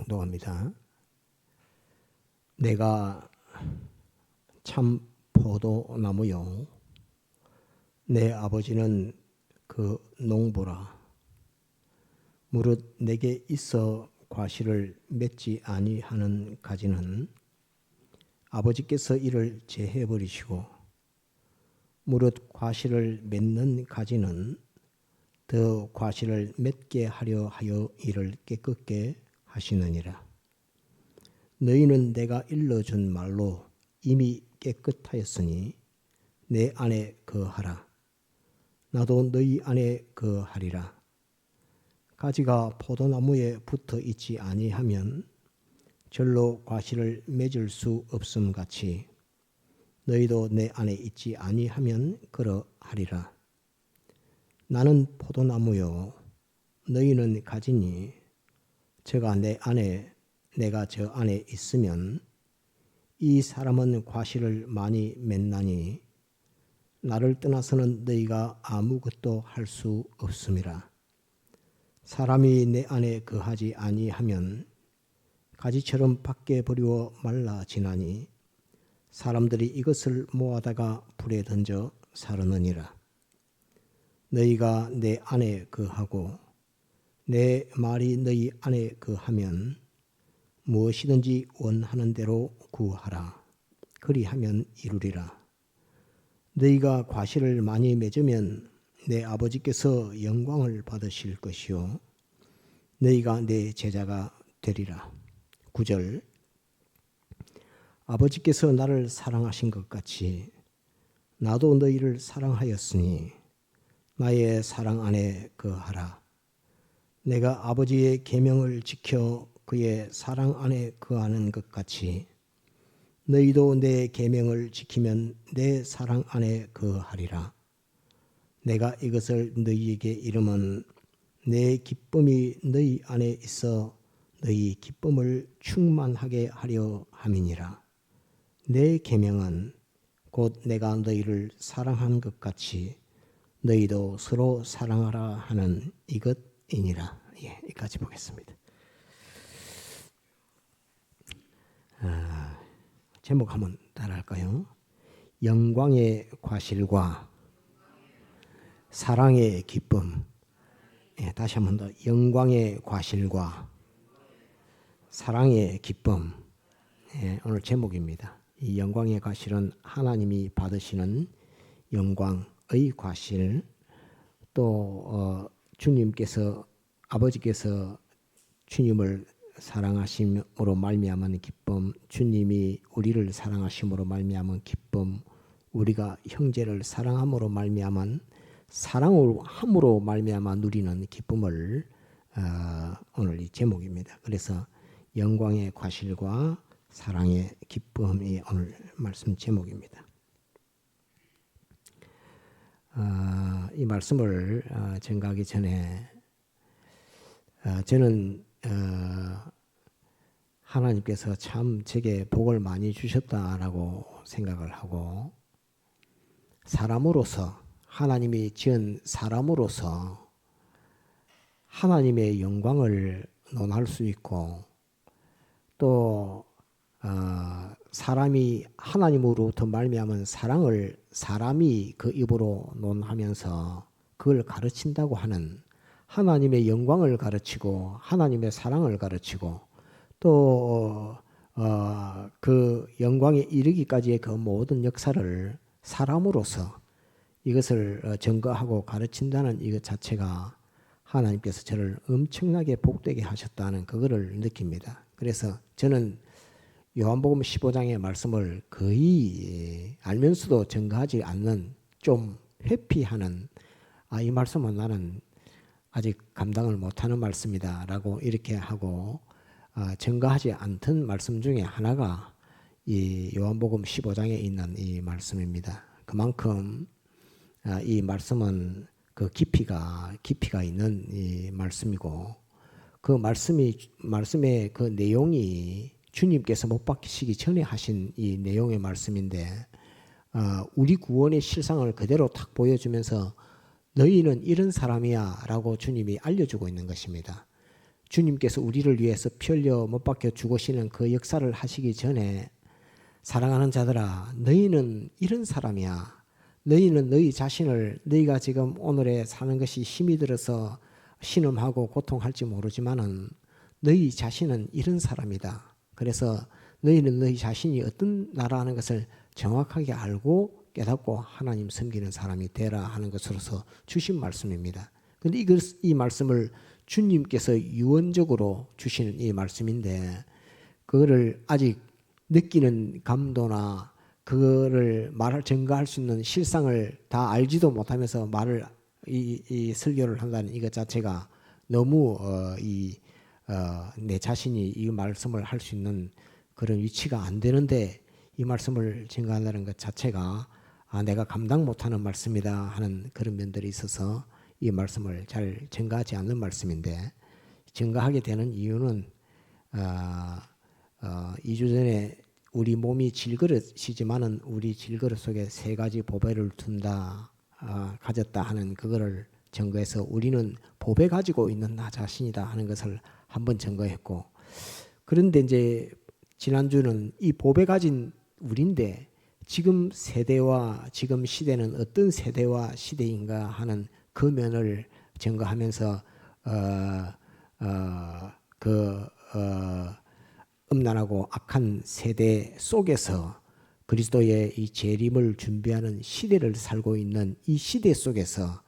봉독합니다. 내가 참 포도나무요 내 아버지는 그 농부라. 무릇 내게 있어 과실을 맺지 아니하는 가지는 아버지께서 이를 제해 버리시고, 무릇 과실을 맺는 가지는 더 과실을 맺게 하려 하여 이를 깨끗게 하시느니라. 너희는 내가 일러준 말로 이미 깨끗하였으니 내 안에 거하라. 나도 너희 안에 거하리라. 가지가 포도나무에 붙어 있지 아니하면 절로 과실을 맺을 수 없음 같이 너희도 내 안에 있지 아니하면 그러하리라. 나는 포도나무요 너희는 가지니 저가 내 안에 내가 저 안에 있으면 이 사람은 과실을 많이 맺나니 나를 떠나서는 너희가 아무것도 할 수 없음이라. 사람이 내 안에 거하지 아니하면 가지처럼 밖에 버리워 말라지나니 사람들이 이것을 모아다가 불에 던져 사르느니라. 너희가 내 안에 거하고 내 말이 너희 안에 거하면 무엇이든지 원하는 대로 구하라. 그리하면 이루리라. 너희가 과실을 많이 맺으면 내 아버지께서 영광을 받으실 것이요 너희가 내 제자가 되리라. 9절. 아버지께서 나를 사랑하신 것 같이 나도 너희를 사랑하였으니 나의 사랑 안에 거하라. 내가 아버지의 계명을 지켜 그의 사랑 안에 거하는 것 같이 너희도 내 계명을 지키면 내 사랑 안에 거하리라. 내가 이것을 너희에게 이름은 내 기쁨이 너희 안에 있어 너희 기쁨을 충만하게 하려 함이니라. 내 계명은 곧 내가 너희를 사랑한 것 같이 너희도 서로 사랑하라 하는 이것이니라. 여기까지 보겠습니다. 제목 한번 따라할까요? 영광의 과실과 사랑의 기쁨. 다시 한 번 더. 영광의 과실과 사랑의 기쁨. 오늘 제목입니다. 이 영광의 과실은 하나님이 받으시는 영광의 과실, 또 주님께서 아버지께서 주님을 사랑하심으로 말미암은 기쁨, 주님이 우리를 사랑하심으로 말미암은 기쁨, 우리가 형제를 사랑함으로 말미암은 사랑함으로 말미암아 누리는 기쁨을 오늘 이 제목입니다. 그래서 영광의 과실과 사랑의 기쁨이 오늘 말씀 제목입니다. 이 말씀을 전가하기 전에 저는 하나님께서 참 제게 복을 많이 주셨다라고 생각을 하고, 사람으로서 하나님이 지은 사람으로서 하나님의 영광을 논할 수 있고, 또 사람이 하나님으로부터 말미암은 사랑을 사람이 그 입으로 논하면서 그걸 가르친다고 하는, 하나님의 영광을 가르치고 하나님의 사랑을 가르치고 또 그 영광에 이르기까지의 그 모든 역사를 사람으로서 이것을 증거하고 가르친다는 이것 자체가 하나님께서 저를 엄청나게 복되게 하셨다는 그거를 느낍니다. 그래서 저는 요한복음 15장의 말씀을 거의 알면서도 증거하지 않는, 좀 회피하는, 이 말씀은 나는 아직 감당을 못하는 말씀이다 라고 이렇게 하고 증거하지 않던 말씀 중에 하나가 이 요한복음 15장에 있는 이 말씀입니다. 그만큼 이 말씀은 그 깊이가 있는 이 말씀이고, 그 말씀의 그 내용이 주님께서 못 박히시기 전에 하신 이 내용의 말씀인데, 우리 구원의 실상을 그대로 딱 보여주면서 너희는 이런 사람이야 라고 주님이 알려주고 있는 것입니다. 주님께서 우리를 위해서 피 흘려 못 박혀 죽으시는 그 역사를 하시기 전에 사랑하는 자들아, 너희는 이런 사람이야. 너희는 너희 자신을 너희가 지금 오늘에 사는 것이 힘이 들어서 신음하고 고통할지 모르지만은 너희 자신은 이런 사람이다. 그래서 너희는 너희 자신이 어떤 나라하는 것을 정확하게 알고 깨닫고 하나님 섬기는 사람이 되라 하는 것으로서 주신 말씀입니다. 그런데 이 말씀을 주님께서 유언적으로 주시는 이 말씀인데 그거를 아직 느끼는 감도나 그거를 증거할 수 있는 실상을 다 알지도 못하면서 이 설교를 한다는 이것 자체가 너무 내 자신이 이 말씀을 할 수 있는 그런 위치가 안 되는데 이 말씀을 증거한다는 것 자체가 내가 감당 못하는 말씀이다 하는 그런 면들이 있어서 이 말씀을 잘 증거하지 않는 말씀인데 증거하게 되는 이유는 2주 전에 우리 몸이 질그릇이지만은 우리 질그릇 속에 세 가지 보배를 가졌다 하는 그거를 증거해서 우리는 보배 가지고 있는 나 자신이다 하는 것을 한번 증거했고 그런데 이제 지난주는 이 보배 가진 우리인데 지금 세대와 지금 시대는 어떤 세대와 시대인가 하는 그 면을 증거하면서 음란하고 악한 세대 속에서 그리스도의 이 재림을 준비하는 시대를 살고 있는 이 시대 속에서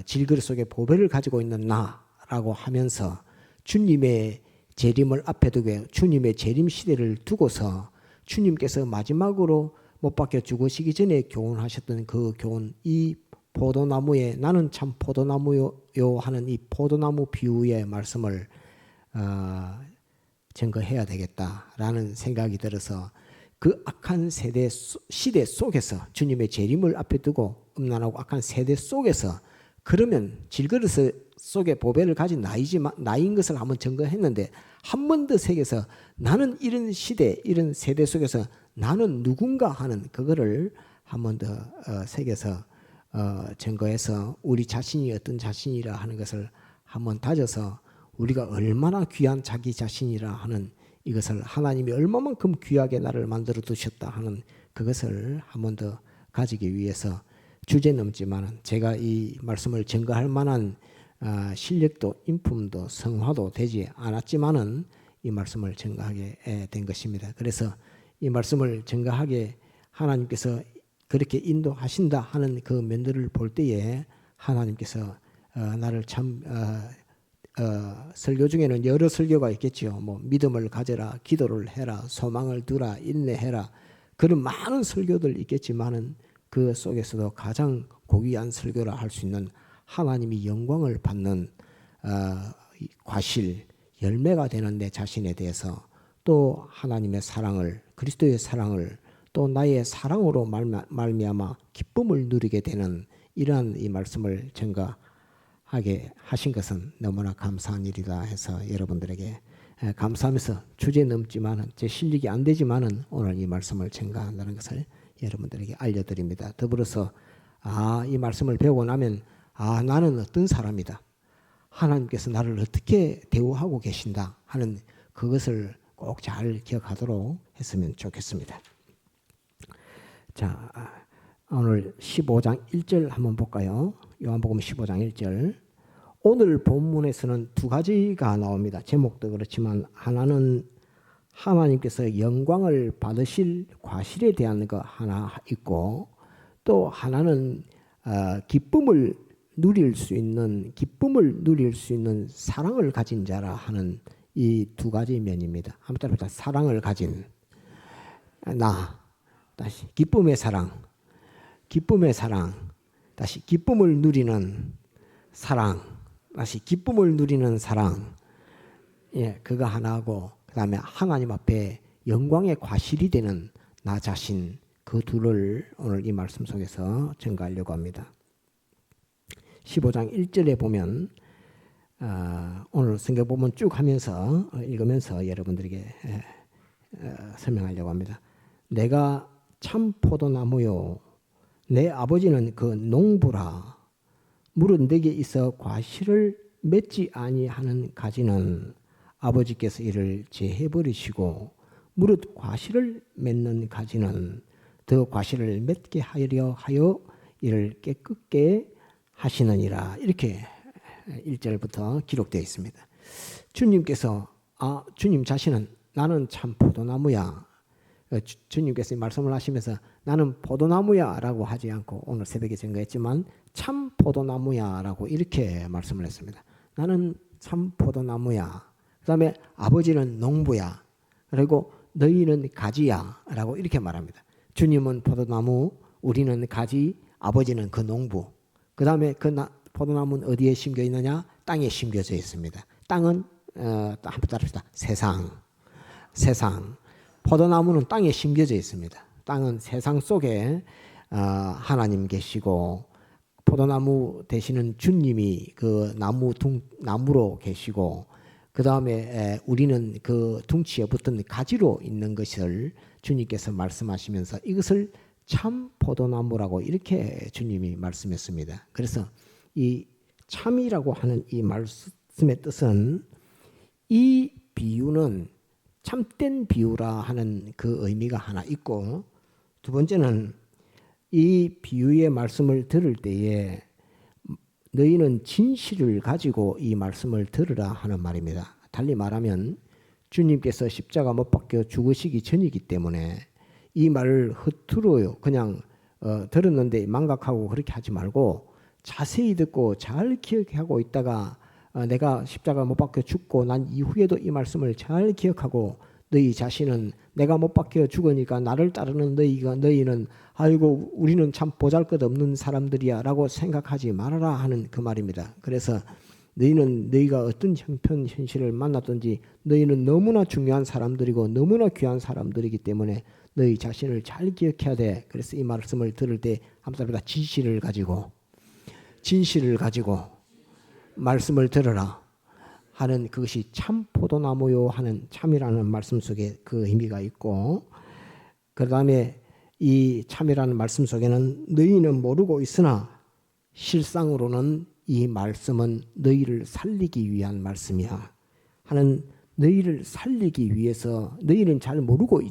질그릇 속에 보배를 가지고 있는 나라고 하면서 주님의 재림을 앞에 두고 주님의 재림 시대를 두고서 주님께서 마지막으로 못 박혀 죽으시기 전에 교훈하셨던 그 교훈, 이 포도나무에 나는 참 포도나무요 하는 이 포도나무 비유의 말씀을 증거해야 되겠다라는 생각이 들어서 그 악한 시대 속에서 주님의 재림을 앞에 두고 음란하고 악한 세대 속에서 그러면 질그릇 속에 보배를 가진 나인 것을 한번 증거했는데 한 번 더 새겨서 나는 이런 시대 이런 세대 속에서 나는 누군가 하는 그거를 한 번 더 새겨서 증거해서 우리 자신이 어떤 자신이라 하는 것을 한번 다져서 우리가 얼마나 귀한 자기 자신이라 하는 이것을 하나님이 얼마만큼 귀하게 나를 만들어 두셨다 하는 그것을 한 번 더 가지기 위해서 주제 넘지만 제가 이 말씀을 증거할 만한 실력도 인품도 성화도 되지 않았지만은 이 말씀을 증거하게 된 것입니다. 그래서 이 말씀을 증거하게 하나님께서 그렇게 인도하신다 하는 그 면들을 볼 때에 하나님께서 나를 참 설교 중에는 여러 설교가 있겠지요. 뭐 믿음을 가져라, 기도를 해라, 소망을 두라, 인내해라 그런 많은 설교들 있겠지만은 그 속에서도 가장 고귀한 설교라 할 수 있는 하나님이 영광을 받는 과실, 열매가 되는 내 자신에 대해서 또 하나님의 사랑을 그리스도의 사랑을 또 나의 사랑으로 말미암아 기쁨을 누리게 되는 이러한 이 말씀을 증거하게 하신 것은 너무나 감사한 일이다 해서 여러분들에게 감사하면서 주제 넘지만은 제 실력이 안 되지만은 오늘 이 말씀을 증거한다는 것을 여러분들에게 알려드립니다. 더불어서 이 말씀을 배우고 나면 나는 어떤 사람이다. 하나님께서 나를 어떻게 대우하고 계신다 하는 그것을 꼭 잘 기억하도록 했으면 좋겠습니다. 자, 오늘 15장 1절 한번 볼까요? 요한복음 15장 1절. 오늘 본문에서는 두 가지가 나옵니다. 제목도 그렇지만 하나는 하나님께서 영광을 받으실 과실에 대한 거 하나 있고 또 하나는 기쁨을 누릴 수 있는 사랑을 가진 자라 하는 이 두 가지 면입니다. 한번 따라해보자. 사랑을 가진 다시 기쁨의 사랑, 다시 기쁨을 누리는 사랑, 다시 기쁨을 누리는 사랑. 그거 하나하고 그 다음에 하나님 앞에 영광의 과실이 되는 나 자신 그 둘을 오늘 이 말씀 속에서 증거하려고 합니다. 15장 1절에 보면 오늘 성경 본문 쭉 하면서 읽으면서 여러분들에게 설명하려고 합니다. 내가 참 포도나무요 내 아버지는 그 농부라 물은 내게 있어 과실을 맺지 아니하는 가지는 아버지께서 이를 제해 버리시고 무릇 과실을 맺는 가지는 더 과실을 맺게 하여 이를 깨끗게 하시느니라. 이렇게 1절부터 기록되어 있습니다. 주님께서 주님 자신은 나는 참 포도나무야. 주님께서 말씀을 하시면서 나는 포도나무야 라고 하지 않고 오늘 새벽에 증거했지만 참 포도나무야 라고 이렇게 말씀을 했습니다. 나는 참 포도나무야. 그 다음에 아버지는 농부야. 그리고 너희는 가지야 라고 이렇게 말합니다. 주님은 포도나무, 우리는 가지, 아버지는 그 농부. 그 다음에 그 포도나무는 어디에 심겨 있느냐? 땅에 심겨져 있습니다. 땅은 한번 따라합시다. 세상. 포도나무는 땅에 심겨져 있습니다. 땅은 세상 속에 하나님 계시고 포도나무 되시는 주님이 그 나무로 계시고 그 다음에 우리는 그 둥치에 붙은 가지로 있는 것을 주님께서 말씀하시면서 이것을 참 포도나무라고 이렇게 주님이 말씀했습니다. 그래서 이 참이라고 하는 이 말씀의 뜻은 이 비유는 참된 비유라 하는 그 의미가 하나 있고 두 번째는 이 비유의 말씀을 들을 때에 너희는 진실을 가지고 이 말씀을 들으라 하는 말입니다. 달리 말하면 주님께서 십자가 못 박혀 죽으시기 전이기 때문에 이 말을 허투루 그냥 들었는데 망각하고 그렇게 하지 말고 자세히 듣고 잘 기억하고 있다가 내가 십자가 못 박혀 죽고 난 이후에도 이 말씀을 잘 기억하고 너희 자신은 내가 못 박혀 죽으니까 나를 따르는 너희는 아이고 우리는 참 보잘것없는 사람들이야 라고 생각하지 말아라 하는 그 말입니다. 그래서 너희가 어떤 형편 현실을 만났든지 너희는 너무나 중요한 사람들이고 너무나 귀한 사람들이기 때문에 너희 자신을 잘 기억해야 돼. 그래서 이 말씀을 들을 때 한번 진실을 가지고 말씀을 들어라 하는 그것이 참 포도나무요 하는 참이라는 말씀 속에 그 의미가 있고 그 다음에 이 참이라는 말씀 속에는 너희는 모르고 있으나 실상으로는 이 말씀은 너희를 살리기 위한 말씀이야 하는 너희를 살리기 위해서 너희는 잘 모르고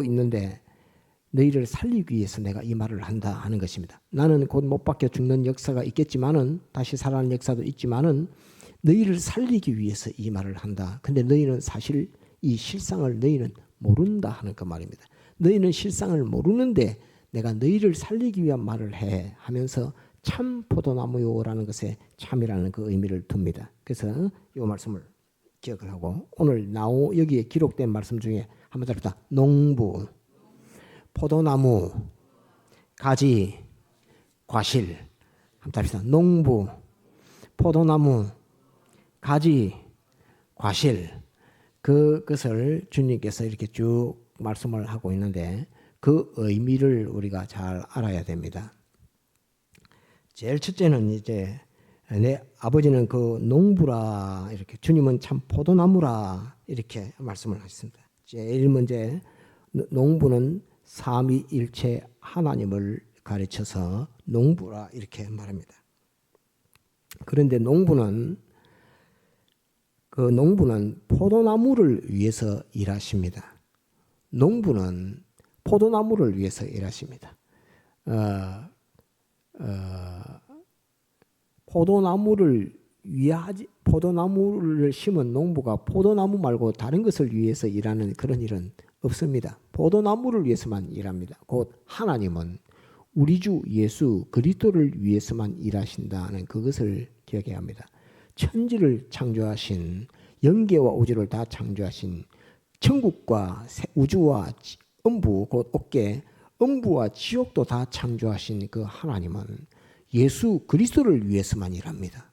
있는데 너희를 살리기 위해서 내가 이 말을 한다 하는 것입니다. 나는 곧 못 박혀 죽는 역사가 있겠지만은 다시 살아나는 역사도 있지만은 너희를 살리기 위해서 이 말을 한다. 근데 너희는 사실 이 실상을 너희는 모른다 하는 그 말입니다. 너희는 실상을 모르는데 내가 너희를 살리기 위한 말을 해 하면서 참 포도나무요라는 것에 참이라는 그 의미를 둡니다. 그래서 이 말씀을 기억을 하고 오늘 여기에 기록된 말씀 중에 한번 잡시다. 농부, 포도나무, 가지, 과실. 한번 잡시다. 농부, 포도나무, 가지, 과실. 그것을 주님께서 이렇게 쭉 말씀을 하고 있는데 그 의미를 우리가 잘 알아야 됩니다. 제일 첫째는 이제 내 아버지는 그 농부라 이렇게 주님은 참 포도나무라 이렇게 말씀을 하셨습니다. 제일 먼저 농부는 삼위일체 하나님을 가르쳐서 농부라 이렇게 말합니다. 그런데 농부는 포도나무를 위해서 일하십니다. 농부는 포도나무를 위해서 일하십니다. 포도나무를 심은 농부가 포도나무 말고 다른 것을 위해서 일하는 그런 일은 없습니다. 포도나무를 위해서만 일합니다. 곧 하나님은 우리 주 예수 그리스도를 위해서만 일하신다는 그것을 기억해야 합니다. 천지를 창조하신 영계와 우주를 다 창조하신 천국과 우주와 음부 곧 어깨 음부와 지옥도 다 창조하신 그 하나님은 예수 그리스도를 위해서만 일합니다.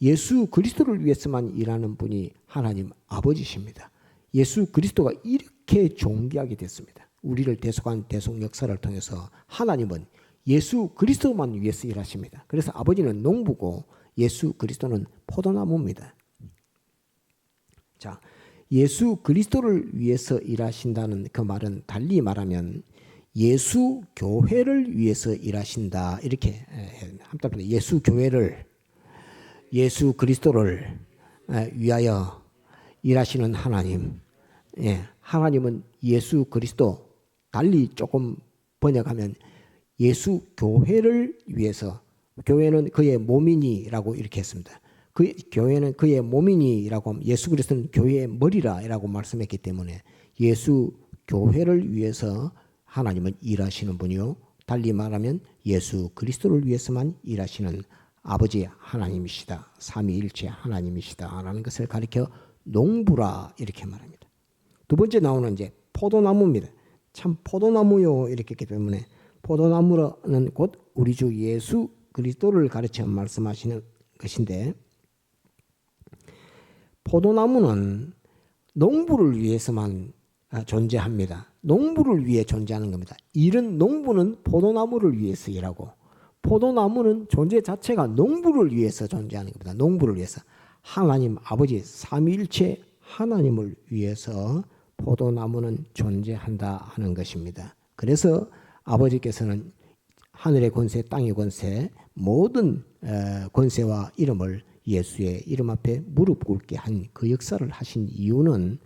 예수 그리스도를 위해서만 일하는 분이 하나님 아버지십니다. 예수 그리스도가 이렇게 존귀하게 됐습니다. 우리를 대속한 대속 역사를 통해서 하나님은 예수 그리스도만 위해서 일하십니다. 그래서 아버지는 농부고 예수 그리스도는 포도나무입니다. 자, 예수 그리스도를 위해서 일하신다는 그 말은 달리 말하면 예수 교회를 위해서 일하신다 이렇게 합답합니다. 예수 교회를 예수 그리스도를 위하여 일하시는 하나님. 예, 하나님은 예수 그리스도, 달리 조금 번역하면 예수 교회를 위해서, 교회는 그의 몸이니라고 이렇게 했습니다. 그 교회는 그의 몸이니라고 하면 예수 그리스도는 교회의 머리라라고 말씀했기 때문에 예수 교회를 위해서 하나님은 일하시는 분이요, 달리 말하면 예수 그리스도를 위해서만 일하시는 아버지 하나님이시다, 삼위일체 하나님이시다라는 것을 가리켜 농부라 이렇게 말합니다. 두 번째 나오는 이제 포도나무입니다. 참 포도나무요 이렇게 했기 때문에 포도나무는 곧 우리 주 예수 그리스도를 가르쳐 말씀하시는 것인데, 포도나무는 농부를 위해서만 존재합니다. 농부를 위해 존재하는 겁니다. 일은 농부는 포도나무를 위해서 일하고, 포도나무는 존재 자체가 농부를 위해서 존재하는 겁니다. 농부를 위해서. 하나님 아버지 삼위일체 하나님을 위해서 포도나무는 존재한다 하는 것입니다. 그래서 아버지께서는 하늘의 권세, 땅의 권세, 모든 권세와 이름을 예수의 이름 앞에 무릎 꿇게 한 그 역사를 하신 이유는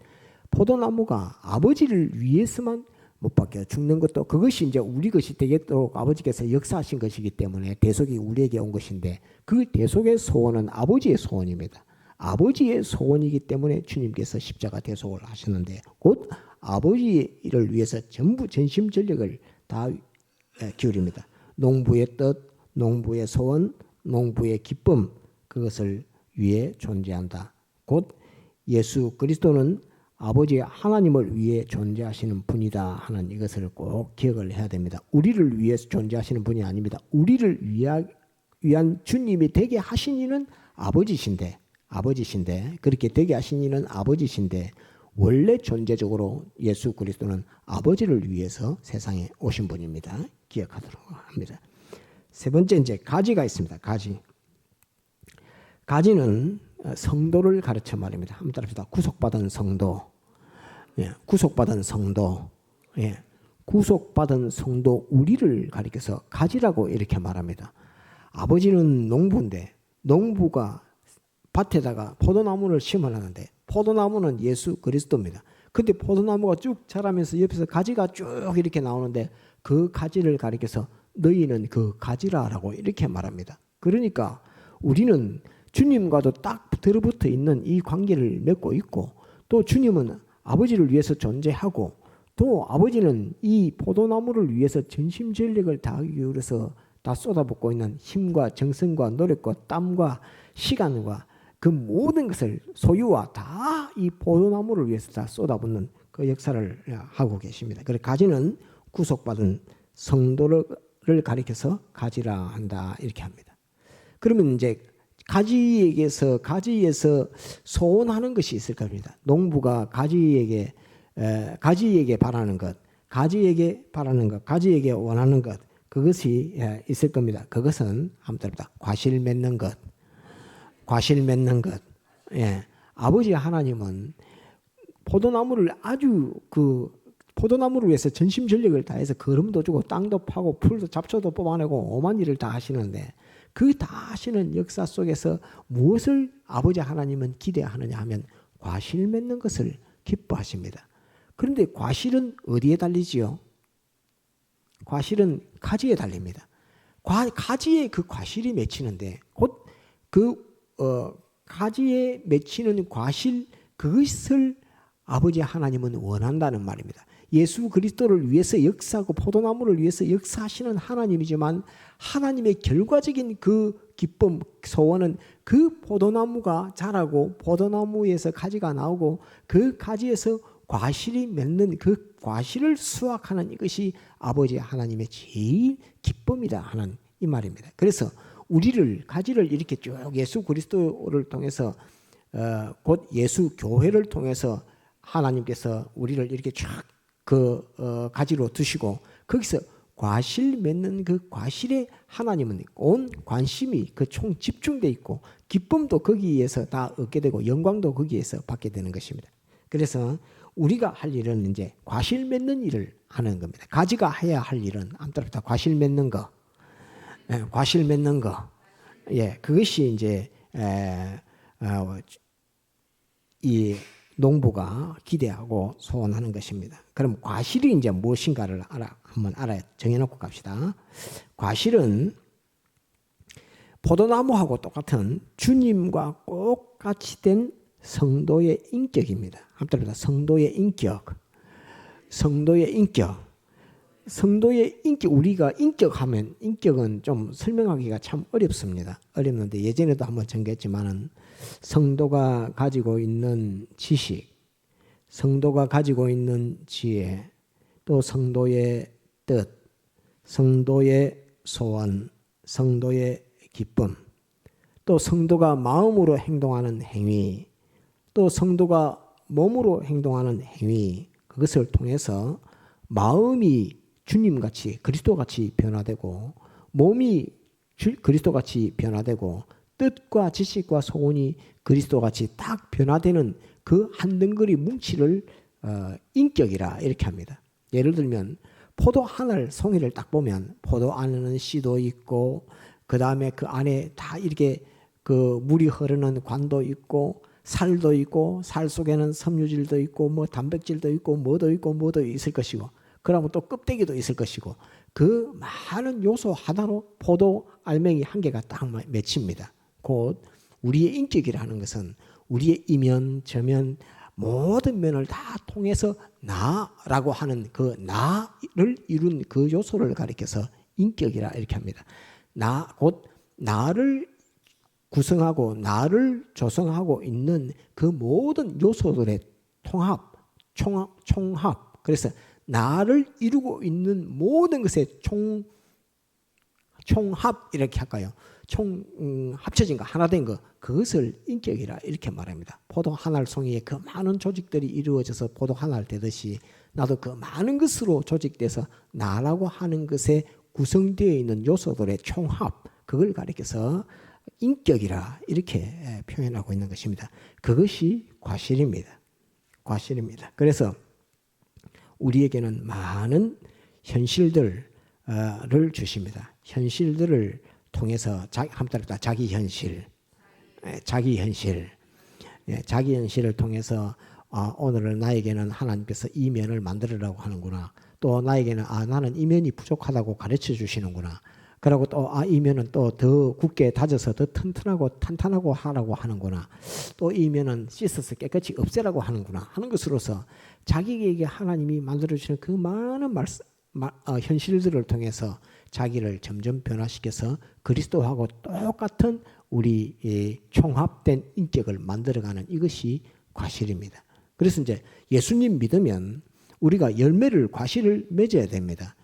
포도나무가 아버지를 위해서만 못 박혀 죽는 것도, 그것이 이제 우리 것이 되겠도록 아버지께서 역사하신 것이기 때문에 대속이 우리에게 온 것인데, 그 대속의 소원은 아버지의 소원입니다. 아버지의 소원이기 때문에 주님께서 십자가 대속을 하셨는데, 곧 아버지를 위해서 전부 전심전력을 다 기울입니다. 농부의 뜻, 농부의 소원, 농부의 기쁨, 그것을 위해 존재한다. 곧 예수 그리스도는 아버지 하나님을 위해 존재하시는 분이다 하는 이것을 꼭 기억을 해야 됩니다. 우리를 위해서 존재하시는 분이 아닙니다. 우리를 위한 주님이 되게 하신 이는 아버지신데 그렇게 되게 하신 이는 아버지신데, 원래 존재적으로 예수 그리스도는 아버지를 위해서 세상에 오신 분입니다. 기억하도록 합니다. 세 번째 이제 가지가 있습니다. 가지는 성도를 가르쳐 말입니다. 한번 따라합시다. 구속받은 성도. 예, 구속받은 성도. 예, 구속받은 성도 우리를 가리켜서 가지라고 이렇게 말합니다. 아버지는 농부인데, 농부가 밭에다가 포도나무를 심어놨는데, 포도나무는 예수 그리스도입니다. 근데 포도나무가 쭉 자라면서 옆에서 가지가 쭉 이렇게 나오는데, 그 가지를 가리켜서 너희는 그 가지라라고 이렇게 말합니다. 그러니까 우리는 주님과도 딱 들어붙어 있는 이 관계를 맺고 있고, 또 주님은 아버지를 위해서 존재하고, 또 아버지는 이 포도나무를 위해서 전심전력을 다 기울여서 다 쏟아붓고 있는 힘과 정성과 노력과 땀과 시간과 그 모든 것을 소유와 다 이 포도나무를 위해서 다 쏟아붓는 그 역사를 하고 계십니다. 그래서 가지는 구속받은 성도를 가리켜서 가지라 한다 이렇게 합니다. 그러면 이제 가지에서 소원하는 것이 있을 겁니다. 농부가 가지에게 바라는 것, 가지에게 원하는 것, 그것이 있을 겁니다. 그것은 한번 과실 맺는 것. 예, 아버지 하나님은 포도나무를 포도나무를 위해서 전심전력을 다해서 거름도 주고 땅도 파고 풀도 잡초도 뽑아내고 오만 일을 다 하시는데, 그 다 하시는 역사 속에서 무엇을 아버지 하나님은 기대하느냐 하면 과실 맺는 것을 기뻐하십니다. 그런데 과실은 어디에 달리지요? 과실은 가지에 달립니다. 가지에 그 과실이 맺히는데, 곧 가지에 맺히는 과실, 그것을 아버지 하나님은 원한다는 말입니다. 예수 그리스도를 위해서 역사하고 포도나무를 위해서 역사하시는 하나님이지만, 하나님의 결과적인 그 기쁨, 소원은 그 포도나무가 자라고 포도나무에서 가지가 나오고 그 가지에서 과실이 맺는 그 과실을 수확하는 이것이 아버지 하나님의 제일 기쁨이다 하는 이 말입니다. 그래서 우리를 가지를 이렇게 쭉 예수 그리스도를 통해서 곧 예수 교회를 통해서 하나님께서 우리를 이렇게 쫙 가지로 두시고, 거기서 과실 맺는 그 과실에 하나님은 온 관심이 그 총 집중되어 있고, 기쁨도 거기에서 다 얻게 되고 영광도 거기에서 받게 되는 것입니다. 그래서 우리가 할 일은 이제 과실 맺는 일을 하는 겁니다. 가지가 해야 할 일은 아무튼 과실 맺는 거, 과실 맺는 거, 예, 그것이 이제 이 농부가 기대하고 소원하는 것입니다. 그럼 과실이 이제 무엇인가를 한번 정해놓고 갑시다. 과실은 포도나무하고 똑같은 주님과 꼭 같이 된 성도의 인격입니다. 한번 성도의 인격. 성도의 인격. 성도의 인격, 우리가 인격하면, 인격은 좀 설명하기가 참 어렵습니다. 어렵는데 예전에도 한번 전개했지만은 성도가 가지고 있는 지식, 성도가 가지고 있는 지혜, 또 성도의 뜻, 성도의 소원, 성도의 기쁨, 또 성도가 마음으로 행동하는 행위, 또 성도가 몸으로 행동하는 행위, 그것을 통해서 마음이 주님같이 그리스도같이 변화되고 몸이 그리스도같이 변화되고 뜻과 지식과 소원이 그리스도같이 딱 변화되는 그 한 덩어리 뭉치를 인격이라 이렇게 합니다. 예를 들면 포도 하나를 송이를 딱 보면 포도 안에는 씨도 있고 그 다음에 그 안에 다 이렇게 그 물이 흐르는 관도 있고 살도 있고 살 속에는 섬유질도 있고 뭐 단백질도 있고 뭐도 있을 것이고 그러면 또 껍데기도 있을 것이고 그 많은 요소 하나로 포도 알맹이 한 개가 딱 맺힙니다. 곧 우리의 인격이라는 것은 우리의 이면 저면 모든 면을 다 통해서 나라고 하는 그 나를 이룬 그 요소를 가리켜서 인격이라 이렇게 합니다. 곧 나를 구성하고 나를 조성하고 있는 그 모든 요소들의 총합. 그래서 나를 이루고 있는 모든 것의 총합 이렇게 할까요? 합쳐진 거 하나 된 거 그것을 인격이라 이렇게 말합니다. 포도 한 알 송이에 그 많은 조직들이 이루어져서 포도 한 알 되듯이 나도 그 많은 것으로 조직돼서 나라고 하는 것에 구성되어 있는 요소들의 총합 그걸 가리켜서 인격이라 이렇게 표현하고 있는 것입니다. 그것이 과실입니다. 그래서 우리에게는 많은 현실들을 주십니다. 현실들을 통해서 자기 현실을 통해서 오늘은 나에게는 하나님께서 이 면을 만들으라고 하는구나. 또 나에게는 나는 이 면이 부족하다고 가르쳐 주시는구나. 그리고 또 이 면은 또 더 굳게 다져서 더 튼튼하고 탄탄하고 하라고 하는구나. 또 이 면은 씻어서 깨끗이 없애라고 하는구나 하는 것으로서 자기에게 하나님이 만들어주시는 그 많은 현실들을 통해서 자기를 점점 변화시켜서 그리스도하고 똑같은 우리 총합된 인격을 만들어가는 이것이 과실입니다. 그래서 이제 예수님 믿으면 우리가 과실을 맺어야 됩니다.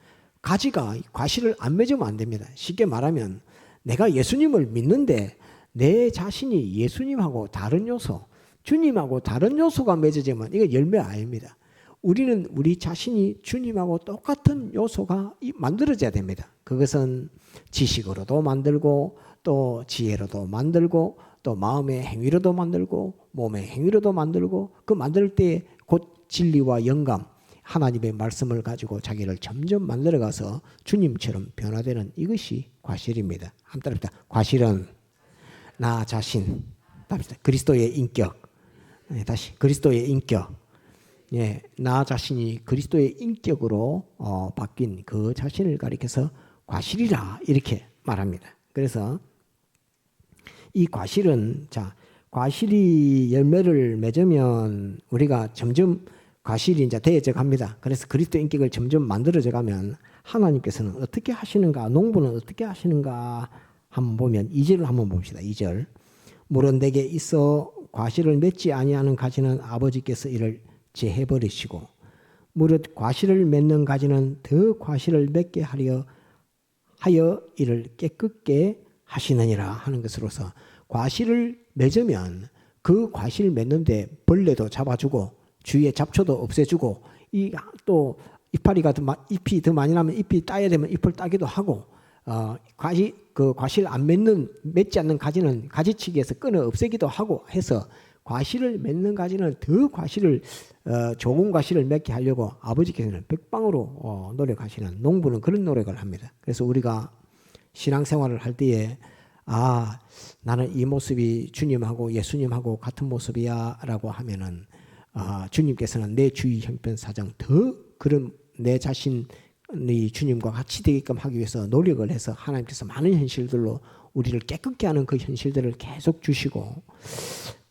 가지가 과실을 안 맺으면 안 됩니다. 쉽게 말하면 내가 예수님을 믿는데 내 자신이 예수님하고 다른 요소, 주님하고 다른 요소가 맺어지면 이거 열매 아닙니다. 우리는 우리 자신이 주님하고 똑같은 요소가 만들어져야 됩니다. 그것은 지식으로도 만들고 또 지혜로도 만들고 또 마음의 행위로도 만들고 몸의 행위로도 만들고 그 만들 때 곧 진리와 영감 하나님의 말씀을 가지고 자기를 점점 만들어가서 주님처럼 변화되는 이것이 과실입니다. 한번 따라합시다. 과실은 나 자신, 그리스도의 인격. 다시 그리스도의 인격. 나 자신이 그리스도의 인격으로 바뀐 그 자신을 가리켜서 과실이라 이렇게 말합니다. 그래서 이 과실은 과실이 열매를 맺으면 우리가 점점 과실이 이제 되어져 갑니다. 그래서 그리스도 인격을 점점 만들어져 가면 하나님께서는 어떻게 하시는가, 농부는 어떻게 하시는가 한번 보면 2절을 한번 봅시다. 2절. 물은 내게 있어 과실을 맺지 아니하는 가지는 아버지께서 이를 제해 버리시고 무릇 과실을 맺는 가지는 더 과실을 맺게 하여 이를 깨끗게 하시느니라 하는 것으로서 과실을 맺으면 그 과실 맺는데 벌레도 잡아주고 주위에 잡초도 없애주고 또 잎이 더 많이 나면 잎이 따야 되면 잎을 따기도 하고 과실 안 맺지 않는 가지는 가지치기에서 끊어 없애기도 하고 해서 과실을 맺는 가지는 더 좋은 과실을 맺게 하려고 아버지께서는 백방으로 노력하시는 농부는 그런 노력을 합니다. 그래서 우리가 신앙생활을 할 때에 나는 이 모습이 주님하고 예수님하고 같은 모습이야 라고 하면은 주님께서는 내 주의 형편 사정 더 그런 내 자신이 주님과 같이 되게끔 하기 위해서 노력을 해서 하나님께서 많은 현실들로 우리를 깨끗게 하는 그 현실들을 계속 주시고,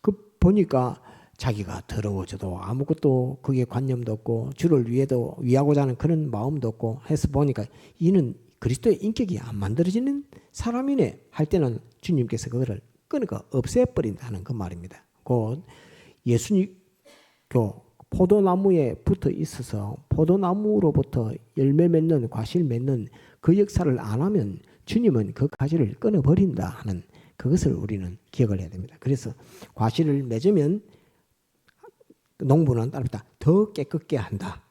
그 보니까 자기가 더러워져도 아무것도 그게 관념도 없고 주를 위하고자 하는 그런 마음도 없고 해서 보니까 이는 그리스도의 인격이 안 만들어지는 사람이네 할 때는 주님께서 그거를 끊어가 없애버린다는 그 말입니다. 곧 예수님 포도나무에 붙어 있어서 포도나무로부터 열매 맺는 과실 맺는 그 역사를 안 하면 주님은 그 가지를 끊어버린다 하는 그것을 우리는 기억을 해야 됩니다. 그래서 과실을 맺으면 농부는 따릅니다. 더 깨끗게 한다.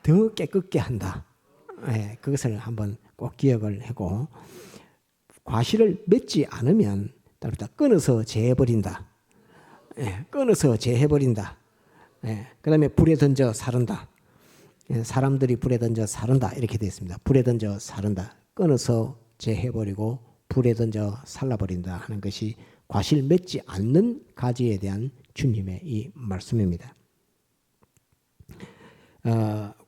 더 깨끗게 한다. 그것을 한번 꼭 기억을 하고, 과실을 맺지 않으면 따릅니다. 끊어서 제해버린다. 끊어서 제해버린다. 그 다음에 불에 던져 사른다. 사람들이 불에 던져 사른다. 이렇게 되어 있습니다. 불에 던져 사른다. 끊어서 제해버리고 불에 던져 살라버린다 하는 것이 과실 맺지 않는 가지에 대한 주님의 이 말씀입니다.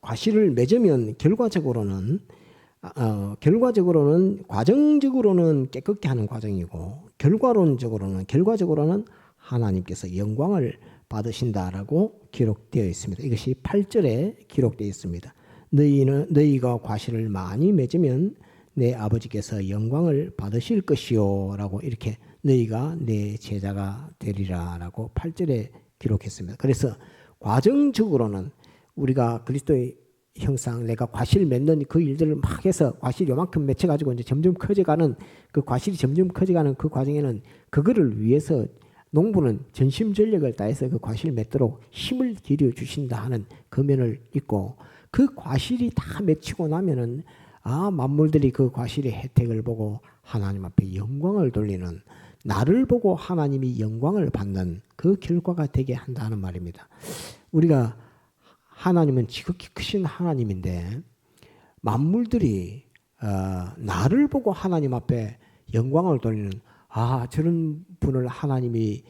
과실을 맺으면 결과적으로는 과정적으로는 깨끗게 하는 과정이고 결과적으로는 하나님께서 영광을 받으신다라고 기록되어 있습니다. 이것이 8절에 기록되어 있습니다. 너희가 과실을 많이 맺으면 내 아버지께서 영광을 받으실 것이요 라고 이렇게 너희가 내 제자가 되리라 라고 8절에 기록했습니다. 그래서 과정적으로는 우리가 그리스도의 형상, 내가 과실 맺는 그 일들을 막 해서 과실 요만큼 맺혀가지고 이제 점점 커져가는 그 과실이 점점 커져가는 그 과정에는 그거를 위해서 농부는 전심전력을 다해서 그 과실을 맺도록 힘을 기려 주신다 하는 그 면을 있고, 그 과실이 다 맺히고 나면은 만물들이 그 과실의 혜택을 보고 하나님 앞에 영광을 돌리는, 나를 보고 하나님이 영광을 받는 그 결과가 되게 한다는 말입니다. 우리가 하나님은 지극히 크신 하나님인데 만물들이 나를 보고 하나님 앞에 영광을 돌리는, 저런 분을 하나님이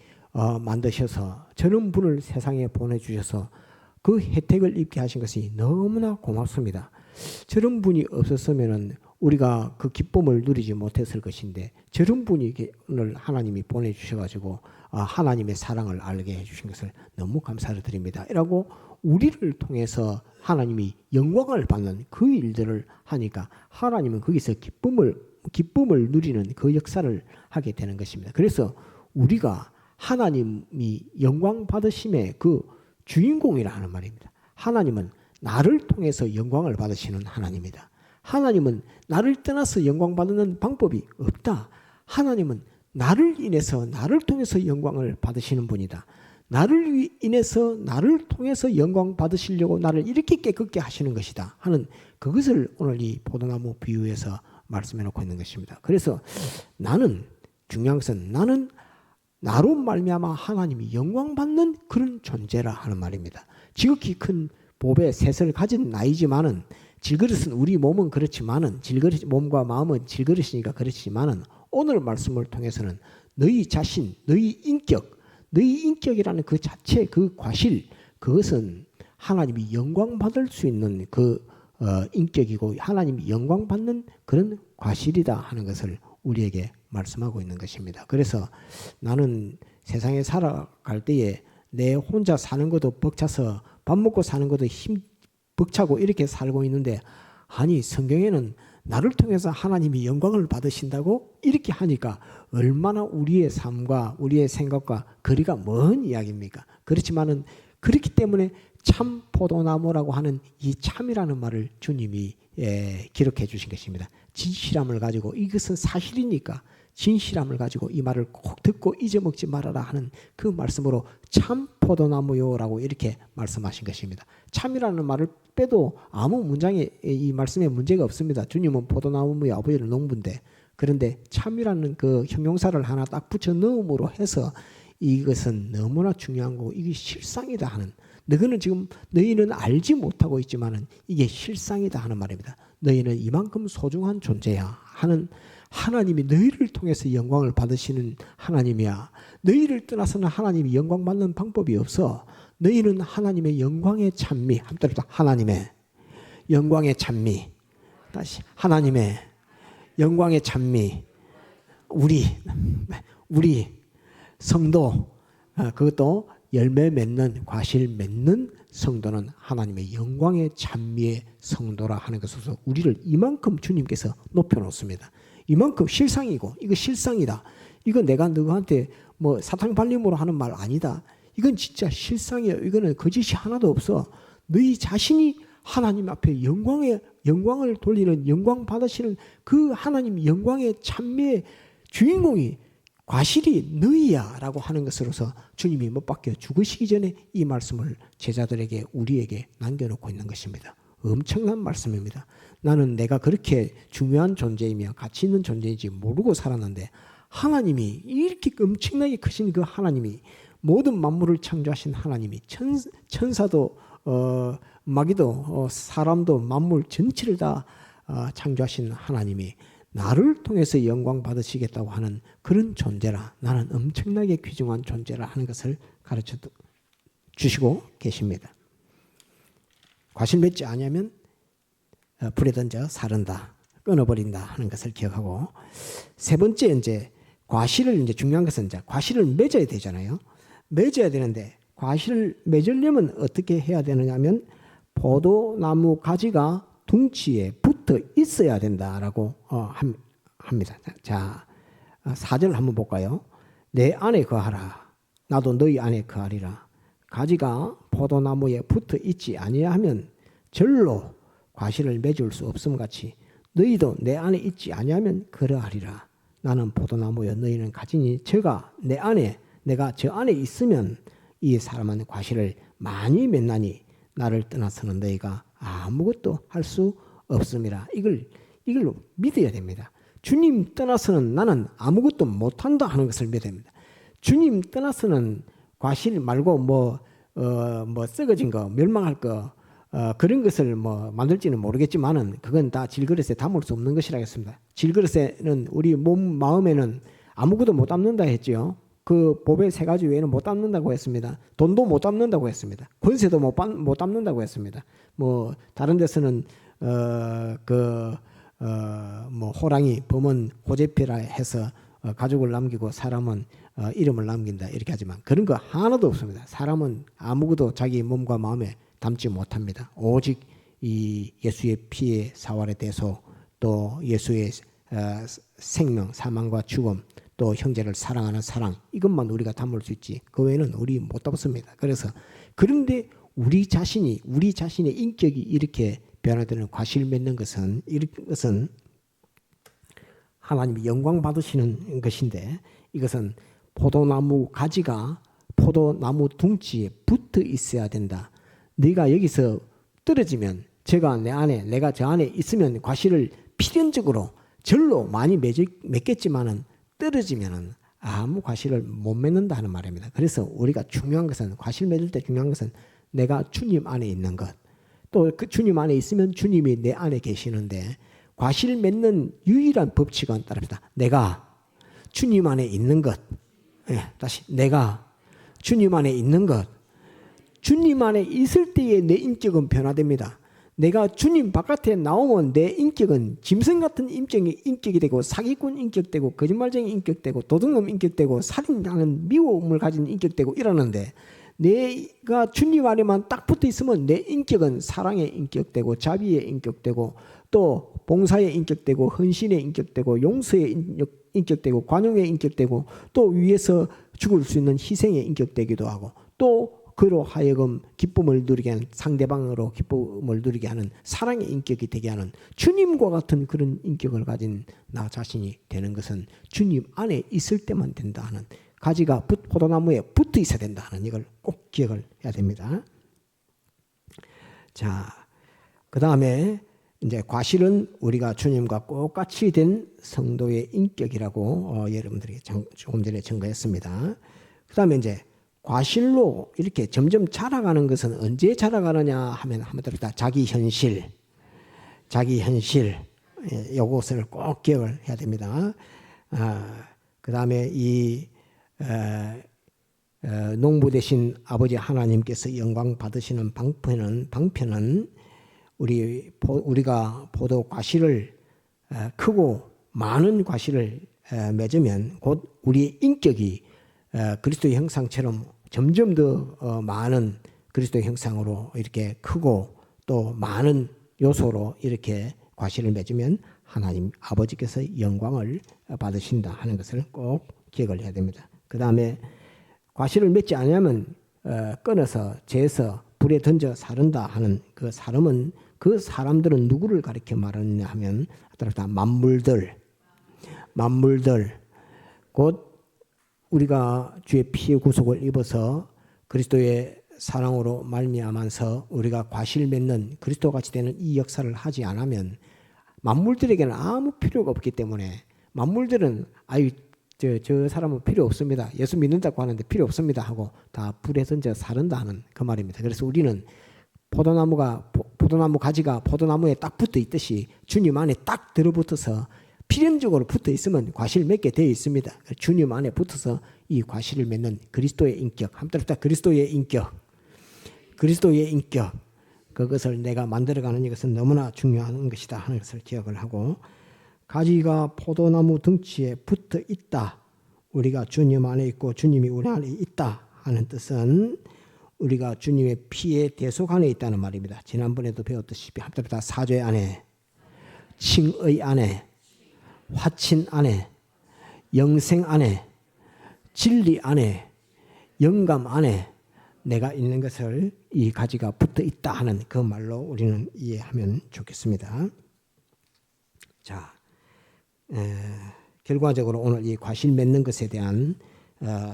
만드셔서 저런 분을 세상에 보내주셔서 그 혜택을 입게 하신 것이 너무나 고맙습니다. 저런 분이 없었으면 우리가 그 기쁨을 누리지 못했을 것인데 저런 분이 오늘 하나님이 보내주셔가지고 하나님의 사랑을 알게 해주신 것을 너무 감사를 드립니다. 이라고 우리를 통해서 하나님이 영광을 받는 그 일들을 하니까 하나님은 거기서 기쁨을 누리는 그 역사를 하게 되는 것입니다. 그래서 우리가 하나님이 영광 받으심의 그 주인공이라 하는 말입니다. 하나님은 나를 통해서 영광을 받으시는 하나님이다. 하나님은 나를 떠나서 영광 받는 방법이 없다. 하나님은 나를 인해서 나를 통해서 영광을 받으시는 분이다. 나를 인해서 나를 통해서 영광 받으시려고 나를 이렇게 깨끗게 하시는 것이다 하는 그것을 오늘 이 포도나무 비유에서 말씀해 놓고 있는 것입니다. 그래서 중요한 것은 나는 나로 말미암아 하나님이 영광 받는 그런 존재라 하는 말입니다. 지극히 큰 보배 셋을 가진 나이지만은, 질그릇은 우리 몸은 그렇지만은, 몸과 마음은 질그릇이니까 그렇지만은, 오늘 말씀을 통해서는 너희 자신, 너희 인격이라는 그 자체, 그 과실, 그것은 하나님이 영광 받을 수 있는 그 인격이고 하나님이 영광 받는 그런 과실이다 하는 것을 우리에게 말씀하고 있는 것입니다. 그래서 나는 세상에 살아갈 때에 내 혼자 사는 것도 벅차서 밥 먹고 사는 것도 벅차고 이렇게 살고 있는데, 성경에는 나를 통해서 하나님이 영광을 받으신다고 이렇게 하니까 얼마나 우리의 삶과 우리의 생각과 거리가 먼 이야기입니까? 그렇지만은 그렇기 때문에 참 포도나무라고 하는 이 참이라는 말을 주님이 기록해 주신 것입니다. 진실함을 가지고, 이것은 사실이니까 진실함을 가지고 이 말을 꼭 듣고 잊어먹지 말아라 하는 그 말씀으로 참 포도나무요라고 이렇게 말씀하신 것입니다. 참이라는 말을 빼도 아무 문장에 이 말씀에 문제가 없습니다. 주님은 포도나무의 아버지는 농부인데, 그런데 참이라는 그 형용사를 하나 딱 붙여 넣음으로 해서 이것은 너무나 중요한 거고 이게 실상이다 하는, 너희는 알지 못하고 있지만은 이게 실상이다 하는 말입니다. 너희는 이만큼 소중한 존재야 하는 하나님이 너희를 통해서 영광을 받으시는 하나님이야. 너희를 떠나서는 하나님이 영광 받는 방법이 없어. 너희는 하나님의 영광의 찬미. 한번 하나님의 영광의 찬미. 다시 하나님의 영광의 찬미. 우리 성도, 그것도 열매 맺는, 과실 맺는 성도는 하나님의 영광의 찬미의 성도라 하는 것으로서 우리를 이만큼 주님께서 높여놓습니다. 이만큼 실상이고, 이거 실상이다. 이거 내가 너한테 뭐 사탕 발림으로 하는 말 아니다. 이건 진짜 실상이에요. 이거는 거짓이 하나도 없어. 너희 자신이 하나님 앞에 영광을 돌리는, 영광 받으시는 그 하나님 영광의 찬미의 주인공이, 과실이 너희야 라고 하는 것으로서 주님이 못 박혀 죽으시기 전에 이 말씀을 제자들에게, 우리에게 남겨놓고 있는 것입니다. 엄청난 말씀입니다. 나는 내가 그렇게 중요한 존재이며 가치 있는 존재인지 모르고 살았는데, 하나님이 이렇게 엄청나게 크신 그 하나님이, 모든 만물을 창조하신 하나님이, 천사도 마귀도 사람도 만물 전체를 다 창조하신 하나님이 나를 통해서 영광 받으시겠다고 하는 그런 존재라, 나는 엄청나게 귀중한 존재라 하는 것을 가르쳐 주시고 계십니다. 과실 맺지 않으면 불에 던져 사른다, 끊어버린다 하는 것을 기억하고, 세 번째 이제 과실을, 이제 중요한 것은 이제 과실을 맺어야 되잖아요. 맺어야 되는데, 과실을 맺으려면 어떻게 해야 되느냐면 포도나무 가지가 둥치에 붙어 있어야 된다라고 합니다. 자, 4절 한번 볼까요? 내 안에 거하라. 나도 너희 안에 거하리라. 가지가 포도나무에 붙어 있지 아니하면 절로 과실을 맺을 수 없음 같이 너희도 내 안에 있지 아니하면 그러하리라. 나는 포도나무여 너희는 가지니 저가 내 안에, 내가 저 안에 있으면 이 사람은 과실을 많이 맺나니 나를 떠나서는 너희가 아무것도 할 수 없음이라. 이걸 믿어야 됩니다. 주님 떠나서는 나는 아무것도 못한다 하는 것을 믿어야 됩니다. 주님 떠나서는 과실 말고 뭐 썩어진 거, 멸망할 거, 그런 것을 뭐 만들지는 모르겠지만은 그건 다 질그릇에 담을 수 없는 것이라 했습니다. 질그릇에는 우리 몸, 마음에는 아무것도 못 담는다 했지요. 그 법의 세 가지 외에는 못 담는다고 했습니다. 돈도 못 담는다고 했습니다. 권세도 못 담는다고 했습니다. 뭐 다른 데서는 뭐 호랑이, 범은 호재피라 해서 가족을 남기고 사람은 이름을 남긴다 이렇게 하지만 그런 거 하나도 없습니다. 사람은 아무것도 자기 몸과 마음에 담지 못합니다. 오직 이 예수의 피의 사활에 대해서, 또 예수의 생명, 사망과 죽음, 또 형제를 사랑하는 사랑, 이것만 우리가 담을 수 있지 그 외에는 우리 못 담습니다. 그래서 그런데 우리 자신의 인격이 이렇게 변화되는, 과실 맺는 것은, 이것은 하나님이 영광 받으시는 것인데, 이것은 포도나무 가지가 포도나무 둥지에 붙어 있어야 된다. 네가 여기서 떨어지면, 제가 내 안에, 내가 저 안에 있으면 과실을 필연적으로 절로 많이 맺겠지만은 떨어지면은 아무 과실을 못 맺는다 하는 말입니다. 그래서 우리가 중요한 것은, 과실 맺을 때 중요한 것은 내가 주님 안에 있는 것, 또 그 주님 안에 있으면 주님이 내 안에 계시는데, 과실 맺는 유일한 법칙은 따릅니다. 내가 주님 안에 있는 것. 다시 내가 주님 안에 있는 것. 주님 안에 있을 때에 내 인격은 변화됩니다. 내가 주님 바깥에 나오면 내 인격은 짐승 같은 인격이 되고, 사기꾼 인격되고, 거짓말쟁이 인격되고, 도둑놈 인격되고, 살인하는 미움을 가진 인격되고 이러는데, 내가 주님 안에만 딱 붙어 있으면 내 인격은 사랑의 인격되고, 자비의 인격되고, 또 봉사의 인격되고, 헌신의 인격되고, 용서의 인격되고, 관용의 인격되고, 또 위에서 죽을 수 있는 희생의 인격되기도 하고, 또 그로 하여금 기쁨을 누리게 하는, 상대방으로 기쁨을 누리게 하는 사랑의 인격이 되게 하는, 주님과 같은 그런 인격을 가진 나 자신이 되는 것은 주님 안에 있을 때만 된다 하는, 가지가 포도나무에 붙어 있어야 된다 하는, 이걸 꼭 기억을 해야 됩니다. 자, 그 다음에 이제 과실은 우리가 주님과 똑같이 된 성도의 인격이라고 여러분들에게 조금 전에 증거했습니다. 그 다음에 이제 과실로 이렇게 점점 자라가는 것은 언제 자라가느냐 하면 한번 들읍시다. 자기 현실. 요것을 꼭 기억을 해야 됩니다. 그 다음에 이 농부 되신 아버지 하나님께서 영광 받으시는 방편은 우리가 포도 과실을 크고 많은 과실을 맺으면 곧 우리의 인격이 그리스도의 형상처럼 점점 더 많은 그리스도의 형상으로 이렇게 크고 또 많은 요소로 이렇게 과실을 맺으면 하나님 아버지께서 영광을 받으신다 하는 것을 꼭 기억을 해야 됩니다. 그 다음에 과실을 맺지 않으면 끊어서 재서 불에 던져 사른다 하는 그 사름은 그 사람들은 누구를 가리켜 말하느냐 하면 만물들 곧 우리가 주의 피의 구속을 입어서 그리스도의 사랑으로 말미암아서 우리가 과실 맺는 그리스도같이 되는 이 역사를 하지 않으면 만물들에게는 아무 필요가 없기 때문에 만물들은 저 사람은 필요 없습니다. 예수 믿는다고 하는데 필요 없습니다 하고 다 불에 던져 사른다 하는 그 말입니다. 그래서 우리는 포도나무 가지가 포도나무에 딱 붙어 있듯이 주님 안에 딱 들어붙어서 필연적으로 붙어 있으면 과실 맺게 되어 있습니다. 주님 안에 붙어서 이 과실을 맺는 그리스도의 인격, 그리스도의 인격, 그것을 내가 만들어가는 이것은 너무나 중요한 것이다 하는 것을 기억을 하고, 가지가 포도나무 덩치에 붙어 있다. 우리가 주님 안에 있고 주님이 우리 안에 있다 하는 뜻은 우리가 주님의 피의 대속 안에 있다는 말입니다. 지난번에도 배웠듯이 사죄 안에, 칭의 안에, 화친 안에, 영생 안에, 진리 안에, 영감 안에 내가 있는 것을 이 가지가 붙어 있다 하는 그 말로 우리는 이해하면 좋겠습니다. 자, 결과적으로 오늘 이 과실 맺는 것에 대한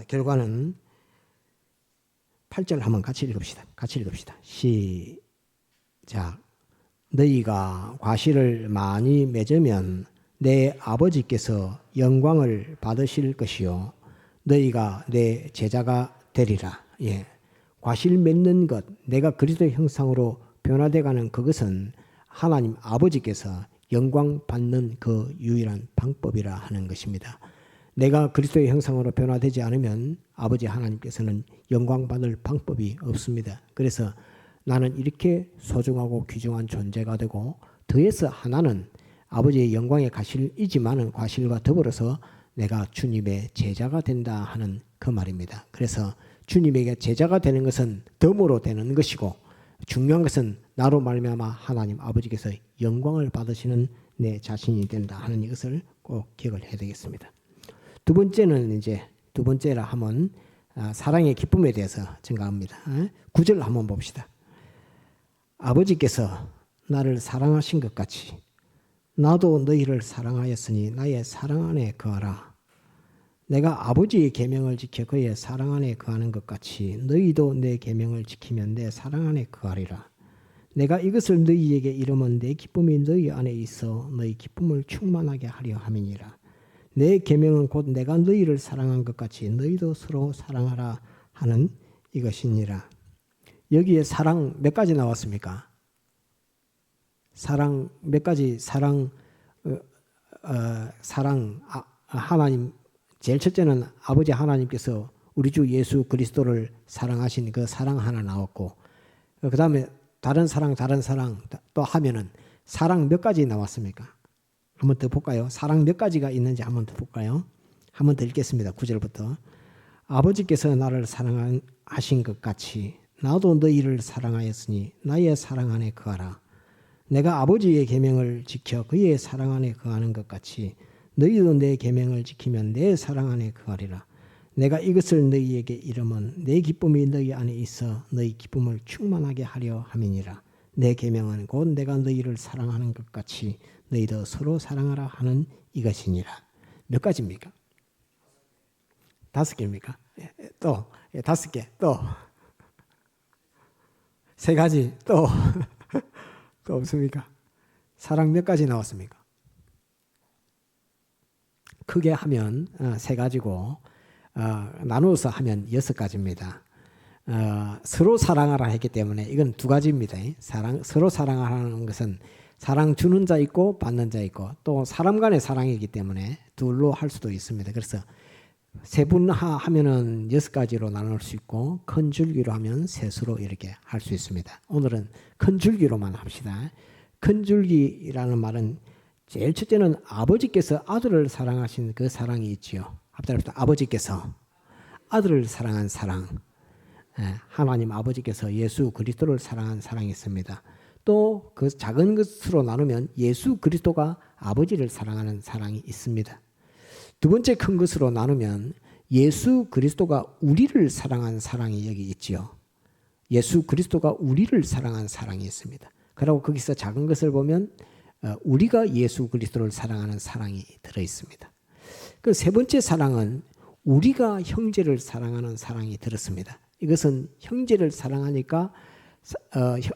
결과는 8절 한번 같이 읽읍시다. 시작. 너희가 과실을 많이 맺으면 내 아버지께서 영광을 받으실 것이요 너희가 내 제자가 되리라. 과실 맺는 것, 내가 그리스도의 형상으로 변화되어가는 그것은 하나님 아버지께서 영광 받는 그 유일한 방법이라 하는 것입니다. 내가 그리스도의 형상으로 변화되지 않으면 아버지 하나님께서는 영광 받을 방법이 없습니다. 그래서 나는 이렇게 소중하고 귀중한 존재가 되고, 더해서 하나는 아버지의 영광의 과실이지만은 과실과 더불어서 내가 주님의 제자가 된다 하는 그 말입니다. 그래서 주님에게 제자가 되는 것은 덤으로 되는 것이고, 중요한 것은 나로 말미암아 하나님 아버지께서 영광을 받으시는 내 자신이 된다 하는 이것을 꼭 기억을 해야 되겠습니다. 두 번째라 하면 사랑의 기쁨에 대해서 증가합니다. 9절 한번 봅시다. 아버지께서 나를 사랑하신 것 같이 나도 너희를 사랑하였으니 나의 사랑 안에 거하라. 내가 아버지의 계명을 지켜 그의 사랑 안에 거하는 것 같이 너희도 내 계명을 지키면 내 사랑 안에 거하리라. 내가 이것을 너희에게 이르면 내 기쁨이 너희 안에 있어 너희 기쁨을 충만하게 하려 함이니라. 내 계명은 곧 내가 너희를 사랑한 것 같이 너희도 서로 사랑하라 하는 이것이니라. 여기에 사랑 몇 가지 나왔습니까? 사랑 몇 가지? 하나님, 제일 첫째는 아버지 하나님께서 우리 주 예수 그리스도를 사랑하신 그 사랑 하나 나왔고, 그 다음에 다른 사랑 또 하면은 사랑 몇 가지 나왔습니까? 한번 더 볼까요? 사랑 몇 가지가 있는지 한번 더 볼까요? 한번 더 읽겠습니다. 9절부터. 아버지께서 나를 사랑하신 것 같이 나도 너희를 사랑하였으니 나의 사랑 안에 거하라. 내가 아버지의 계명을 지켜 그의 사랑 안에 거하는 것 같이 너희도 내 계명을 지키면 내 사랑 안에 거하리라. 내가 이것을 너희에게 이르면 내 기쁨이 너희 안에 있어 너희 기쁨을 충만하게 하려 함이니라. 내 계명은 곧 내가 너희를 사랑하는 것 같이 너희도 서로 사랑하라 하는 이것이니라. 몇 가지입니까? 5개입니까? 또 5개, 또 3가지, 또 없습니까? 사랑 몇 가지 나왔습니까? 크게 하면 3가지고 나누어서 하면 6가지입니다. 서로 사랑하라 했기 때문에 이건 2가지입니다. 서로 사랑하라는 것은 사랑 주는 자 있고 받는 자 있고 또 사람 간의 사랑이기 때문에 둘로 할 수도 있습니다. 그래서 세분화 하면은 6가지로 나눌 수 있고 큰 줄기로 하면 셋으로 이렇게 할 수 있습니다. 오늘은 큰 줄기로만 합시다. 큰 줄기라는 말은 제일 첫째는 아버지께서 아들을 사랑하신 그 사랑이 있지요. 앞다리부터 아버지께서 아들을 사랑한 사랑, 하나님 아버지께서 예수 그리스도를 사랑한 사랑이 있습니다. 또 그 작은 것으로 나누면 예수 그리스도가 아버지를 사랑하는 사랑이 있습니다. 두 번째 큰 것으로 나누면 예수 그리스도가 우리를 사랑한 사랑이 여기 있지요. 예수 그리스도가 우리를 사랑한 사랑이 있습니다. 그리고 거기서 작은 것을 보면 우리가 예수 그리스도를 사랑하는 사랑이 들어 있습니다. 그 세 번째 사랑은 우리가 형제를 사랑하는 사랑이 들었습니다. 이것은 형제를 사랑하니까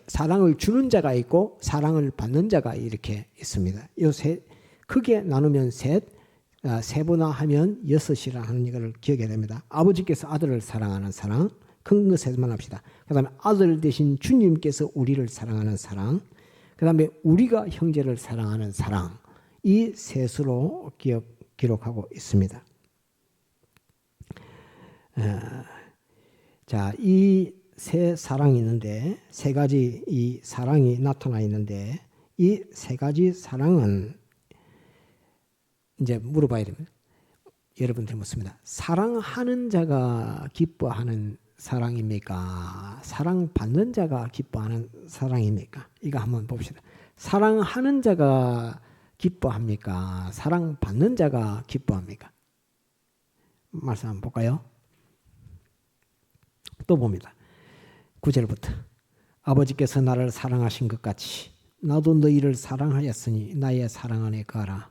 사랑을 주는 자가 있고 사랑을 받는 자가 이렇게 있습니다. 이 크게 나누면 세분화하면 6이라 하는 이걸 기억해야 됩니다. 아버지께서 아들을 사랑하는 사랑, 큰 것에만 합시다. 그 다음에 아들 대신 주님께서 우리를 사랑하는 사랑, 그 다음에 우리가 형제를 사랑하는 사랑, 이 셋으로 기록하고 있습니다. 자, 이 세 사랑이 있는데 세 가지 이 사랑이 나타나 있는데 이 세 가지 사랑은 이제 물어봐야 됩니다. 여러분들 묻습니다. 사랑하는 자가 기뻐하는 사랑입니까? 사랑받는 자가 기뻐하는 사랑입니까? 이거 한번 봅시다. 사랑하는 자가 기뻐합니까? 사랑받는 자가 기뻐합니까? 말씀 한번 볼까요? 또 봅니다. 9절부터 아버지께서 나를 사랑하신 것 같이 나도 너희를 사랑하였으니 나의 사랑 안에 거하라.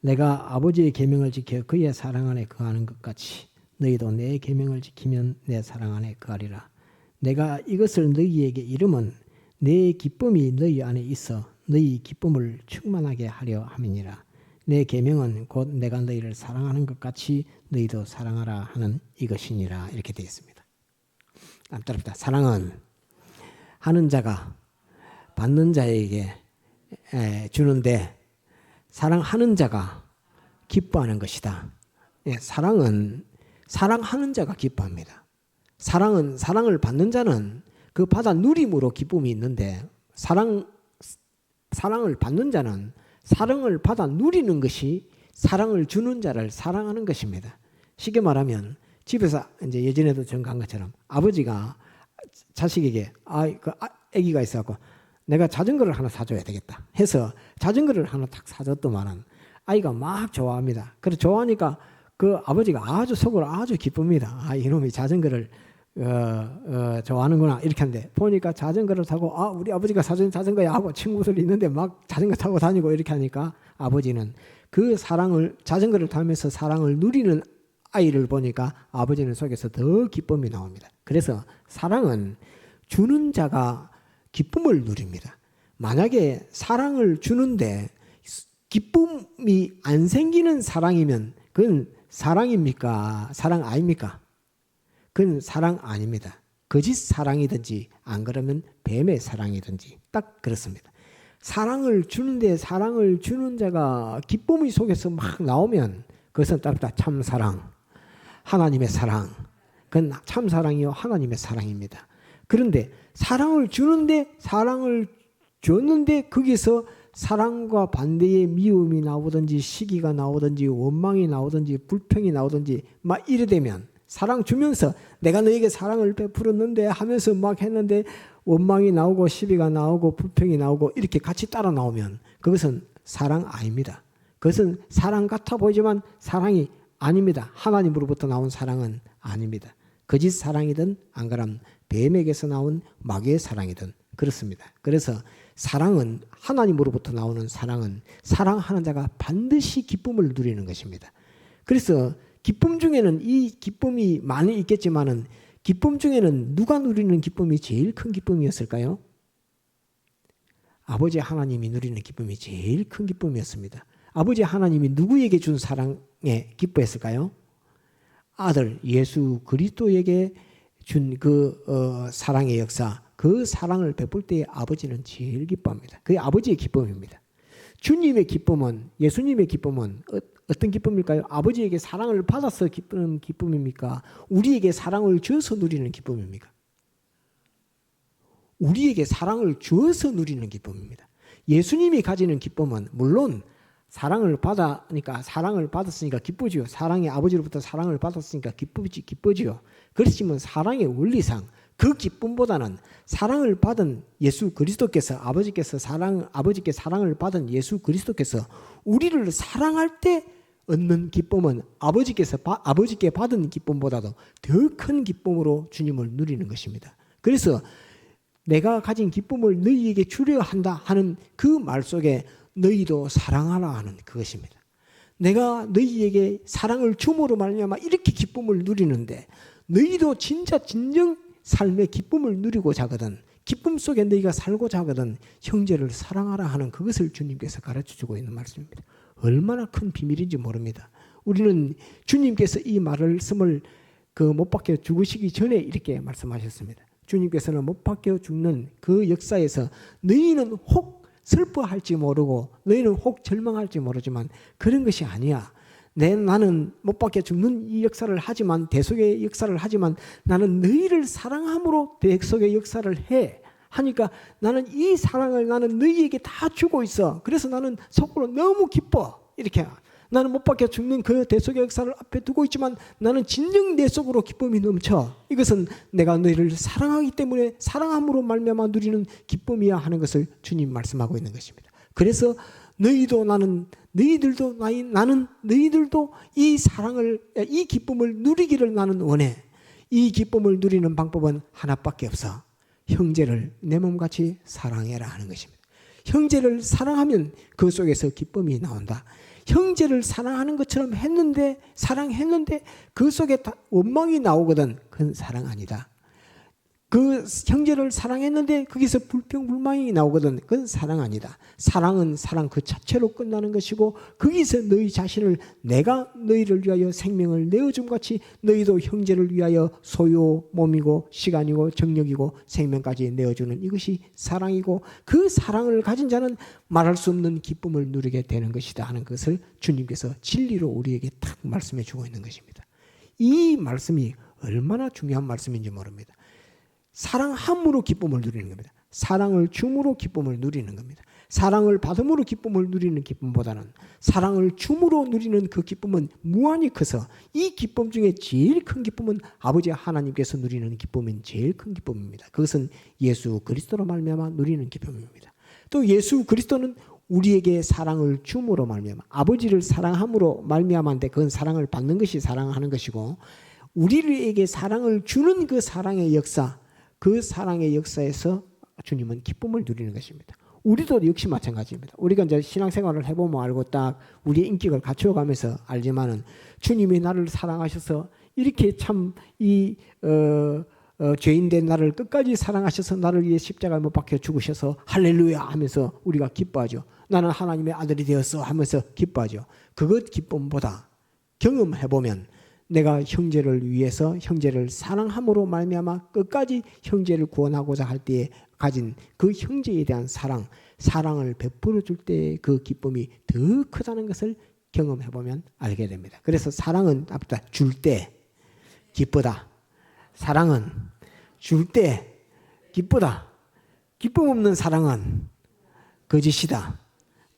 내가 아버지의 계명을 지켜 그의 사랑 안에 거하는 것 같이 너희도 내 계명을 지키면 내 사랑 안에 거하리라. 내가 이것을 너희에게 이름은 내 기쁨이 너희 안에 있어 너희 기쁨을 충만하게 하려 함이니라. 내 계명은 곧 내가 너희를 사랑하는 것 같이 너희도 사랑하라 하는 이것이니라. 이렇게 되어 있습니다. 따라합니다. 사랑은 하는 자가 받는 자에게 주는데 사랑하는 자가 기뻐하는 것이다. 사랑은 사랑하는 자가 기뻐합니다. 사랑은 사랑을 받는 자는 그 받아 누림으로 기쁨이 있는데 사랑을 받는 자는 사랑을 받아 누리는 것이 사랑을 주는 자를 사랑하는 것입니다. 쉽게 말하면 집에서 이제 예전에도 전한 것처럼 아버지가 자식에게 아기가 있어갖고 내가 자전거를 하나 사줘야 되겠다 해서 자전거를 하나 딱 사줬더만은 아이가 막 좋아합니다. 그래서 좋아하니까 그 아버지가 아주 속으로 아주 기쁩니다. 이놈이 자전거를 좋아하는구나 이렇게 하는데 보니까 자전거를 타고 우리 아버지가 사준 자전거야 하고 친구들이 있는데 막 자전거 타고 다니고 이렇게 하니까 아버지는 그 사랑을 자전거를 타면서 사랑을 누리는 아이를 보니까 아버지는 속에서 더 기쁨이 나옵니다. 그래서 사랑은 주는 자가 기쁨을 누립니다. 만약에 사랑을 주는데 기쁨이 안 생기는 사랑이면 그건 사랑입니까? 사랑 아닙니까? 그건 사랑 아닙니다. 거짓 사랑이든지 안 그러면 뱀의 사랑이든지 딱 그렇습니다. 사랑을 주는데 사랑을 주는 자가 기쁨이 속에서 막 나오면 그것은 따르다 참사랑, 하나님의 사랑. 그건 참사랑이요 하나님의 사랑입니다. 그런데 사랑을 주는데 사랑을 줬는데 거기서 사랑과 반대의 미움이 나오든지 시기가 나오든지 원망이 나오든지 불평이 나오든지 막 이래 되면 사랑 주면서 내가 너에게 사랑을 베풀었는데 하면서 막 했는데 원망이 나오고 시비가 나오고 불평이 나오고 이렇게 같이 따라 나오면 그것은 사랑 아닙니다. 그것은 사랑 같아 보이지만 사랑이 아닙니다. 하나님으로부터 나온 사랑은 아닙니다. 거짓 사랑이든 안 그러면 뱀에게서 나온 마귀의 사랑이든 그렇습니다. 그래서 사랑은 하나님으로부터 나오는 사랑은 사랑하는 자가 반드시 기쁨을 누리는 것입니다. 그래서 기쁨 중에는 이 기쁨이 많이 있겠지만은 기쁨 중에는 누가 누리는 기쁨이 제일 큰 기쁨이었을까요? 아버지 하나님이 누리는 기쁨이 제일 큰 기쁨이었습니다. 아버지 하나님이 누구에게 준 사랑에 기뻐했을까요? 아들 예수 그리스도에게 준 그 사랑의 역사, 그 사랑을 베풀 때에 아버지는 제일 기뻐합니다. 그게 아버지의 기쁨입니다. 주님의 기쁨은, 예수님의 기쁨은 어떤 기쁨일까요? 아버지에게 사랑을 받아서 기쁘는 기쁨입니까? 우리에게 사랑을 줘서 누리는 기쁨입니까? 우리에게 사랑을 주어서 누리는 기쁨입니다. 예수님이 가지는 기쁨은 물론 사랑을 받았으니까 기쁘지요. 사랑의 아버지로부터 사랑을 받았으니까 기쁘지요. 그렇지만 사랑의 원리상 그 기쁨보다는 사랑을 받은 예수 그리스도께서 아버지께 사랑을 받은 예수 그리스도께서 우리를 사랑할 때 얻는 기쁨은 아버지께 받은 기쁨보다도 더 큰 기쁨으로 주님을 누리는 것입니다. 그래서 내가 가진 기쁨을 너희에게 주려 한다 하는 그 말 속에 너희도 사랑하라 하는 그것입니다. 내가 너희에게 사랑을 줌으로 말미암아 이렇게 기쁨을 누리는데 너희도 진정 삶의 기쁨을 누리고자 하거든, 기쁨 속에 너희가 살고자 하거든 형제를 사랑하라 하는 그것을 주님께서 가르쳐주고 있는 말씀입니다. 얼마나 큰 비밀인지 모릅니다. 우리는 주님께서 이 말씀을 못 박혀 죽으시기 전에 이렇게 말씀하셨습니다. 주님께서는 못 박혀 죽는 그 역사에서 너희는 혹 슬퍼할지 모르고 너희는 혹 절망할지 모르지만 그런 것이 아니야. 나는 못 박혀 죽는 이 역사를 하지만, 대속의 역사를 하지만 나는 너희를 사랑함으로 대속의 역사를 해 하니까 나는 이 사랑을 나는 너희에게 다 주고 있어. 그래서 나는 속으로 너무 기뻐. 이렇게 나는 못 박혀 죽는 그 대속의 역사를 앞에 두고 있지만 나는 진정 내 속으로 기쁨이 넘쳐. 이것은 내가 너희를 사랑하기 때문에 사랑함으로 말미암아 누리는 기쁨이야 하는 것을 주님 말씀하고 있는 것입니다. 그래서 나는 너희들도 이 사랑을, 이 기쁨을 누리기를 나는 원해. 이 기쁨을 누리는 방법은 하나밖에 없어. 형제를 내 몸같이 사랑해라 하는 것입니다. 형제를 사랑하면 그 속에서 기쁨이 나온다. 형제를 사랑하는 것처럼 사랑했는데 그 속에 원망이 나오거든. 그건 사랑 아니다. 그 형제를 사랑했는데 거기서 불평불만이 나오거든. 그건 사랑 아니다. 사랑은 사랑 그 자체로 끝나는 것이고 거기서 너희 자신을 내가 너희를 위하여 생명을 내어준 같이 너희도 형제를 위하여 소유, 몸이고 시간이고 정력이고 생명까지 내어주는 이것이 사랑이고 그 사랑을 가진 자는 말할 수 없는 기쁨을 누리게 되는 것이다 하는 것을 주님께서 진리로 우리에게 딱 말씀해 주고 있는 것입니다. 이 말씀이 얼마나 중요한 말씀인지 모릅니다. 사랑함으로 기쁨을 누리는 겁니다. 사랑을 줌으로 기쁨을 누리는 겁니다. 사랑을 받음으로 기쁨을 누리는 기쁨보다는 사랑을 줌으로 누리는 그 기쁨은 무한히 커서 이 기쁨 중에 제일 큰 기쁨은 아버지 하나님께서 누리는 기쁨인 제일 큰 기쁨입니다. 그것은 예수 그리스도로 말미암아 누리는 기쁨입니다. 또 예수 그리스도는 우리에게 사랑을 줌으로 말미암아 아버지를 사랑함으로 말미암아인데 그건 사랑을 받는 것이 사랑하는 것이고 우리에게 사랑을 주는 그 사랑의 역사, 그 사랑의 역사에서 주님은 기쁨을 누리는 것입니다. 우리도 역시 마찬가지입니다. 우리가 이제 신앙생활을 해보면 알고 딱 우리의 인격을 갖추어가면서 알지만은 주님이 나를 사랑하셔서 이렇게 참 죄인된 나를 끝까지 사랑하셔서 나를 위해 십자가에 못 박혀 죽으셔서 할렐루야 하면서 우리가 기뻐하죠. 나는 하나님의 아들이 되었어 하면서 기뻐하죠. 그것 기쁨보다 경험해보면 내가 형제를 위해서 형제를 사랑함으로 말미암아 끝까지 형제를 구원하고자 할 때에 가진 그 형제에 대한 사랑을 베풀어 줄 때 그 기쁨이 더 크다는 것을 경험해보면 알게 됩니다. 그래서 사랑은 줄 때 기쁘다. 사랑은 줄 때 기쁘다. 기쁨 없는 사랑은 거짓이다.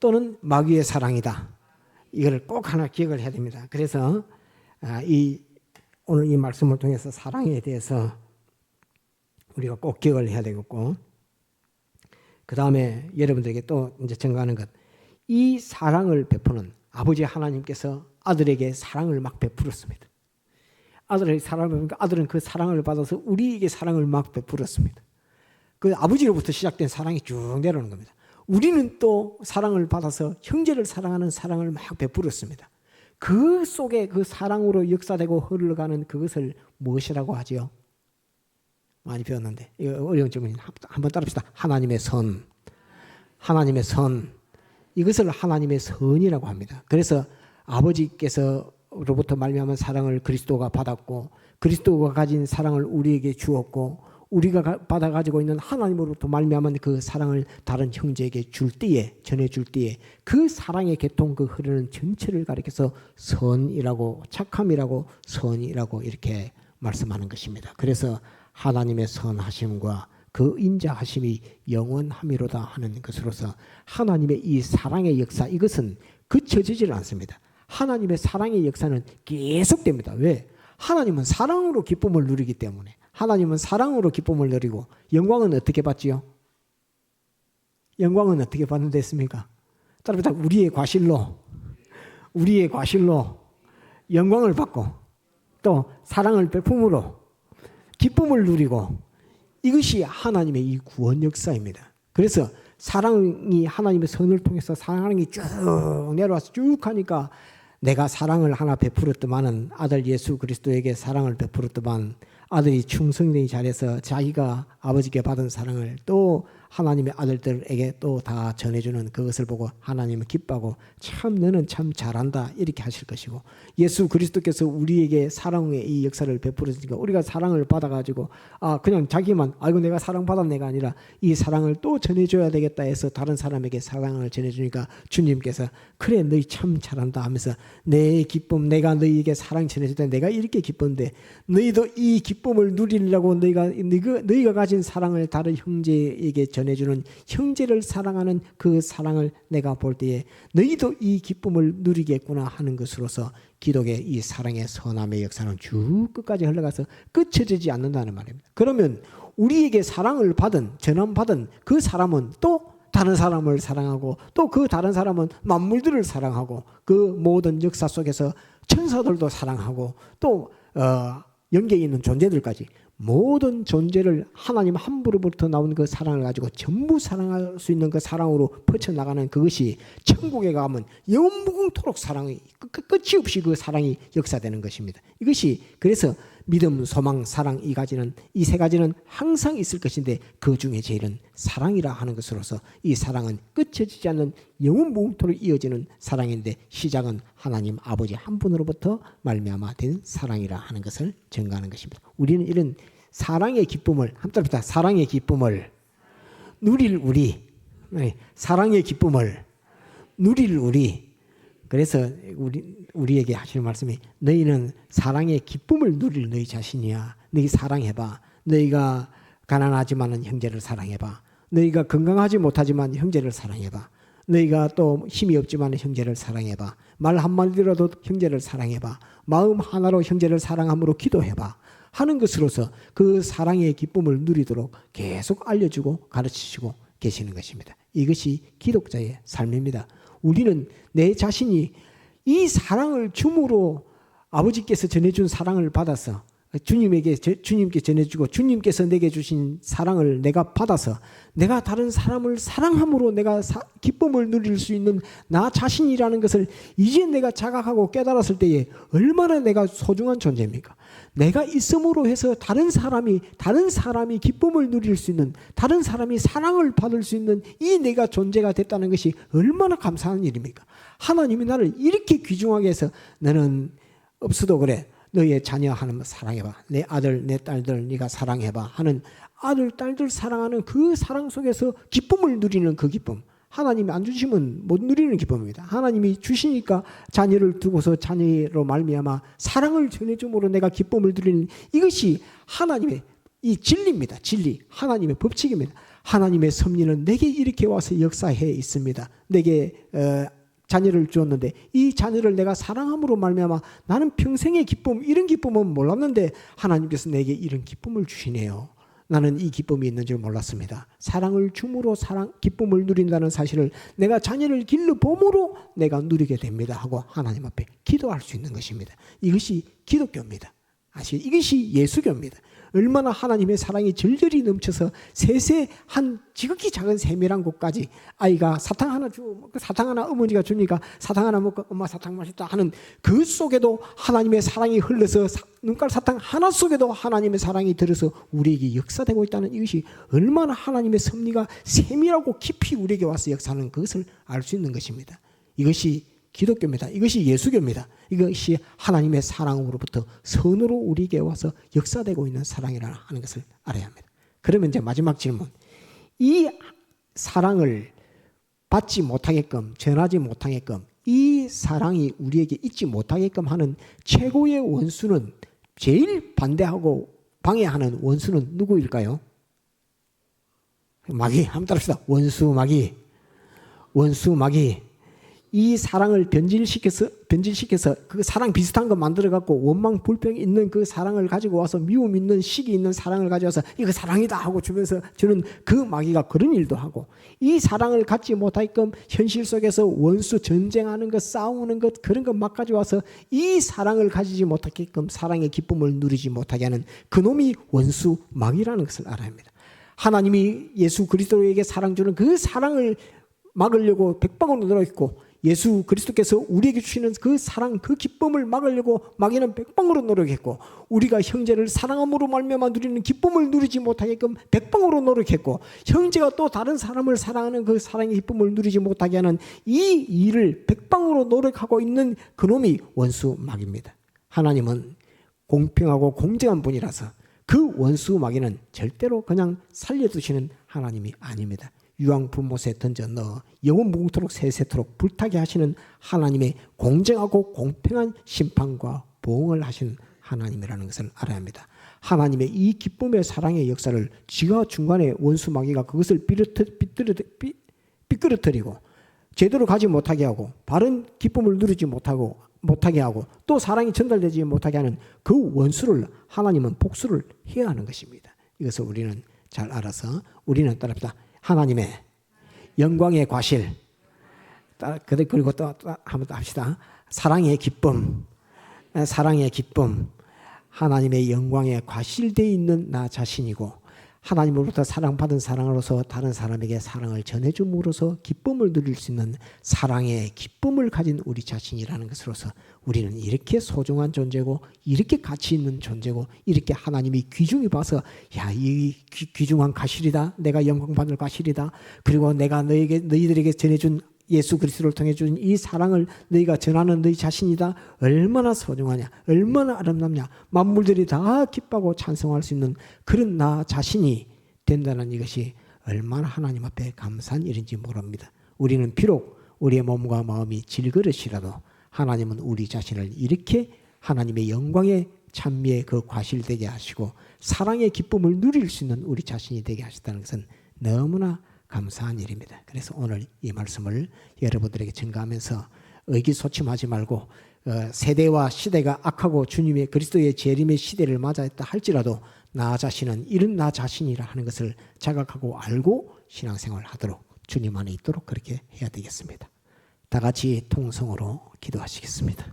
또는 마귀의 사랑이다. 이걸 꼭 하나 기억을 해야 됩니다. 그래서 오늘 이 말씀을 통해서 사랑에 대해서 우리가 꼭 기억을 해야 되겠고, 그 다음에 여러분들에게 또 이제 증거하는 것, 이 사랑을 베푸는 아버지 하나님께서 아들에게 사랑을 막 베풀었습니다. 아들에게 사랑을 베푸니까 아들은 그 사랑을 받아서 우리에게 사랑을 막 베풀었습니다. 그 아버지로부터 시작된 사랑이 쭉 내려오는 겁니다. 우리는 또 사랑을 받아서 형제를 사랑하는 사랑을 막 베풀었습니다. 그 속에 그 사랑으로 역사되고 흘러가는 그것을 무엇이라고 하지요? 많이 배웠는데 이거 어려운 질문이 한번 따라합시다. 하나님의 선. 하나님의 선. 이것을 하나님의 선이라고 합니다. 그래서 아버지께서로부터 말미암은 사랑을 그리스도가 받았고 그리스도가 가진 사랑을 우리에게 주었고 우리가 받아가지고 있는 하나님으로부터 말미암은 그 사랑을 다른 형제에게 줄 때에, 전해줄 때에 그 사랑의 계통, 그 흐르는 전체를 가리켜서 선이라고, 착함이라고, 선이라고 이렇게 말씀하는 것입니다. 그래서 하나님의 선하심과 그 인자하심이 영원함이로다 하는 것으로서 하나님의 이 사랑의 역사, 이것은 그쳐지질 않습니다. 하나님의 사랑의 역사는 계속됩니다. 왜? 하나님은 사랑으로 기쁨을 누리기 때문에. 하나님은 사랑으로 기쁨을 누리고 영광은 어떻게 받지요? 영광은 어떻게 받는 데 있습니까? 따라서 우리의 과실로 영광을 받고 또 사랑을 베품으로 기쁨을 누리고, 이것이 하나님의 이 구원 역사입니다. 그래서 사랑이 하나님의 선을 통해서 사랑이 쭉 내려와서 쭉 하니까 내가 사랑을 하나 베풀었더만은 아들 예수 그리스도에게 사랑을 베풀었더만 아들이 충성되게 잘해서 자기가 아버지께 받은 사랑을 또 하나님의 아들들에게 또 다 전해주는 그것을 보고 하나님은 기뻐하고 참 너는 참 잘한다 이렇게 하실 것이고, 예수 그리스도께서 우리에게 사랑의 이 역사를 베풀었으니까 우리가 사랑을 받아가지고 그냥 자기만 아이고 내가 사랑받았네가 아니라 이 사랑을 또 전해줘야 되겠다 해서 다른 사람에게 사랑을 전해주니까 주님께서 그래 너희 참 잘한다 하면서 내 기쁨, 내가 너희에게 사랑 전해줄 때 내가 이렇게 기쁜데 너희도 이 기쁨을 누리려고 너희가 가진 사랑을 다른 형제에게 전해주는, 형제를 사랑하는 그 사랑을 내가 볼 때에 너희도 이 기쁨을 누리겠구나 하는 것으로서 기독의 이 사랑의 선함의 역사는 쭉 끝까지 흘러가서 끝쳐지지 않는다는 말입니다. 그러면 우리에게 사랑을 받은, 전함받은 그 사람은 또 다른 사람을 사랑하고 또 그 다른 사람은 만물들을 사랑하고 그 모든 역사 속에서 천사들도 사랑하고 또 영계에 있는 존재들까지 모든 존재를 하나님 한 분으로부터 나온 그 사랑을 가지고 전부 사랑할 수 있는 그 사랑으로 퍼쳐나가는 그것이 천국에 가면 영무궁토록 사랑이 끝이 없이 그 사랑이 역사되는 것입니다. 이것이 그래서 믿음, 소망, 사랑 이 세 가지는 항상 있을 것인데 그 중에 제일은 사랑이라 하는 것으로서 이 사랑은 끝쳐지지 않는 영원무궁토록 이어지는 사랑인데 시작은 하나님 아버지 한 분으로부터 말미암아 된 사랑이라 하는 것을 증거하는 것입니다. 우리는 이런 사랑의 기쁨을 한때부터 사랑의 기쁨을 누릴 우리, 사랑의 기쁨을 누릴 우리. 그래서 우리에게 하시는 말씀이 너희는 사랑의 기쁨을 누릴 너희 자신이야. 너희 사랑해봐. 너희가 가난하지만 형제를 사랑해봐. 너희가 건강하지 못하지만 형제를 사랑해봐. 너희가 또 힘이 없지만 형제를 사랑해봐. 말 한마디라도 형제를 사랑해봐. 마음 하나로 형제를 사랑함으로 기도해봐 하는 것으로서 그 사랑의 기쁨을 누리도록 계속 알려주고 가르치시고 계시는 것입니다. 이것이 기독자의 삶입니다. 우리는 내 자신이 이 사랑을 줌으로 아버지께서 전해준 사랑을 받아서 주님께 전해주고 주님께서 내게 주신 사랑을 내가 받아서 내가 다른 사람을 사랑함으로 내가 기쁨을 누릴 수 있는 나 자신이라는 것을 이제 내가 자각하고 깨달았을 때에 얼마나 내가 소중한 존재입니까? 내가 있음으로 해서 다른 사람이 기쁨을 누릴 수 있는, 다른 사람이 사랑을 받을 수 있는 이 내가 존재가 됐다는 것이 얼마나 감사한 일입니까? 하나님이 나를 이렇게 귀중하게 해서 너는 없어도 그래. 너의 자녀 하나님 사랑해봐. 내 아들, 내 딸들 네가 사랑해봐 하는 아들, 딸들 사랑하는 그 사랑 속에서 기쁨을 누리는 그 기쁨. 하나님이 안 주시면 못 누리는 기쁨입니다. 하나님이 주시니까 자녀를 두고서 자녀로 말미암아 사랑을 전해줌으로 내가 기쁨을 누리는 이것이 하나님의 이 진리입니다. 진리. 하나님의 법칙입니다. 하나님의 섭리는 내게 이렇게 와서 역사해 있습니다. 내게 자녀를 주었는데 이 자녀를 내가 사랑함으로 말미암아 나는 평생의 기쁨, 이런 기쁨은 몰랐는데 하나님께서 내게 이런 기쁨을 주시네요. 나는 이 기쁨이 있는 줄 몰랐습니다. 사랑을 줌으로 기쁨을 누린다는 사실을 내가 자녀를 길러봄으로 내가 누리게 됩니다 하고 하나님 앞에 기도할 수 있는 것입니다. 이것이 기독교입니다. 이것이 예수교입니다. 얼마나 하나님의 사랑이 절절히 넘쳐서 세세한 지극히 작은 세밀한 곳까지 아이가 사탕 하나 주고 사탕 하나 어머니가 주니까 사탕 하나 먹고 엄마 사탕 맛있다 하는 그 속에도 하나님의 사랑이 흘러서 눈깔 사탕 하나 속에도 하나님의 사랑이 들어서 우리에게 역사되고 있다는 이것이 얼마나 하나님의 섭리가 세밀하고 깊이 우리에게 와서 역사하는 그것을 알 수 있는 것입니다. 이것이 기독교입니다. 이것이 예수교입니다. 이것이 하나님의 사랑으로부터 선으로 우리에게 와서 역사되고 있는 사랑이라 하는 것을 알아야 합니다. 그러면 이제 마지막 질문. 이 사랑을 받지 못하게끔, 전하지 못하게끔, 이 사랑이 우리에게 있지 못하게끔 하는 최고의 원수는, 제일 반대하고 방해하는 원수는 누구일까요? 마귀. 한번 따라합시다. 원수 마귀. 원수 마귀. 이 사랑을 변질시켜서 그 사랑 비슷한 거 만들어갖고 원망 불평 있는 그 사랑을 가지고 와서 미움 있는 시기 있는 사랑을 가져와서 이거 사랑이다 하고 주면서 저는 그 마귀가 그런 일도 하고, 이 사랑을 갖지 못하게끔 현실 속에서 원수 전쟁하는 것, 싸우는 것, 그런 것 막 가져와서 이 사랑을 가지지 못하게끔 사랑의 기쁨을 누리지 못하게 하는 그놈이 원수 마귀라는 것을 알아야 합니다. 하나님이 예수 그리스도에게 사랑 주는 그 사랑을 막으려고 백방으로 노력했고, 예수 그리스도께서 우리에게 주시는 그 사랑, 그 기쁨을 막으려고 마귀는 백방으로 노력했고, 우리가 형제를 사랑함으로 말미암아 누리는 기쁨을 누리지 못하게끔 백방으로 노력했고, 형제가 또 다른 사람을 사랑하는 그 사랑의 기쁨을 누리지 못하게 하는 이 일을 백방으로 노력하고 있는 그놈이 원수 마귀입니다. 하나님은 공평하고 공정한 분이라서 그 원수 마귀는 절대로 그냥 살려두시는 하나님이 아닙니다. 유황불못에 던져 넣어 영원 무궁토록 세세토록 불타게 하시는 하나님의 공정하고 공평한 심판과 보응을 하시는 하나님이라는 것을 알아야 합니다. 하나님의 이 기쁨의 사랑의 역사를 지가 중간에 원수 마귀가 그것을 삐끄러뜨리고 제대로 가지 못하게 하고 바른 기쁨을 누리지 못하게 하고 또 사랑이 전달되지 못하게 하는 그 원수를 하나님은 복수를 해야 하는 것입니다. 이것을 우리는 잘 알아서 우리는 따릅니다. 하나님의 영광의 과실, 그리고 또 한번 더 합시다. 사랑의 기쁨, 사랑의 기쁨. 하나님의 영광에 과실되어 있는 나 자신이고, 하나님으로부터 사랑받은 사랑으로서 다른 사람에게 사랑을 전해줌으로써 기쁨을 누릴 수 있는 사랑의 기쁨을 가진 우리 자신이라는 것으로서 우리는 이렇게 소중한 존재고, 이렇게 가치 있는 존재고, 이렇게 하나님이 귀중히 봐서 야, 이 귀중한 과실이다, 내가 영광받을 과실이다, 그리고 내가 너희들에게 전해준 예수 그리스도를 통해 준 이 사랑을 너희가 전하는 너희 자신이다. 얼마나 소중하냐, 얼마나 아름답냐, 만물들이 다 기뻐하고 찬송할 수 있는 그런 나 자신이 된다는 이것이 얼마나 하나님 앞에 감사한 일인지 모릅니다. 우리는 비록 우리의 몸과 마음이 질그릇이라도 하나님은 우리 자신을 이렇게 하나님의 영광의 찬미의 그 과실되게 하시고 사랑의 기쁨을 누릴 수 있는 우리 자신이 되게 하셨다는 것은 너무나 감사한 일입니다. 그래서 오늘 이 말씀을 여러분들에게 전가하면서 의기소침하지 말고, 세대와 시대가 악하고 주님의 그리스도의 재림의 시대를 맞이했다 할지라도 나 자신은 이런 나 자신이라 하는 것을 자각하고 알고 신앙생활을 하도록 주님 안에 있도록 그렇게 해야 되겠습니다. 다 같이 통성으로 기도하시겠습니다.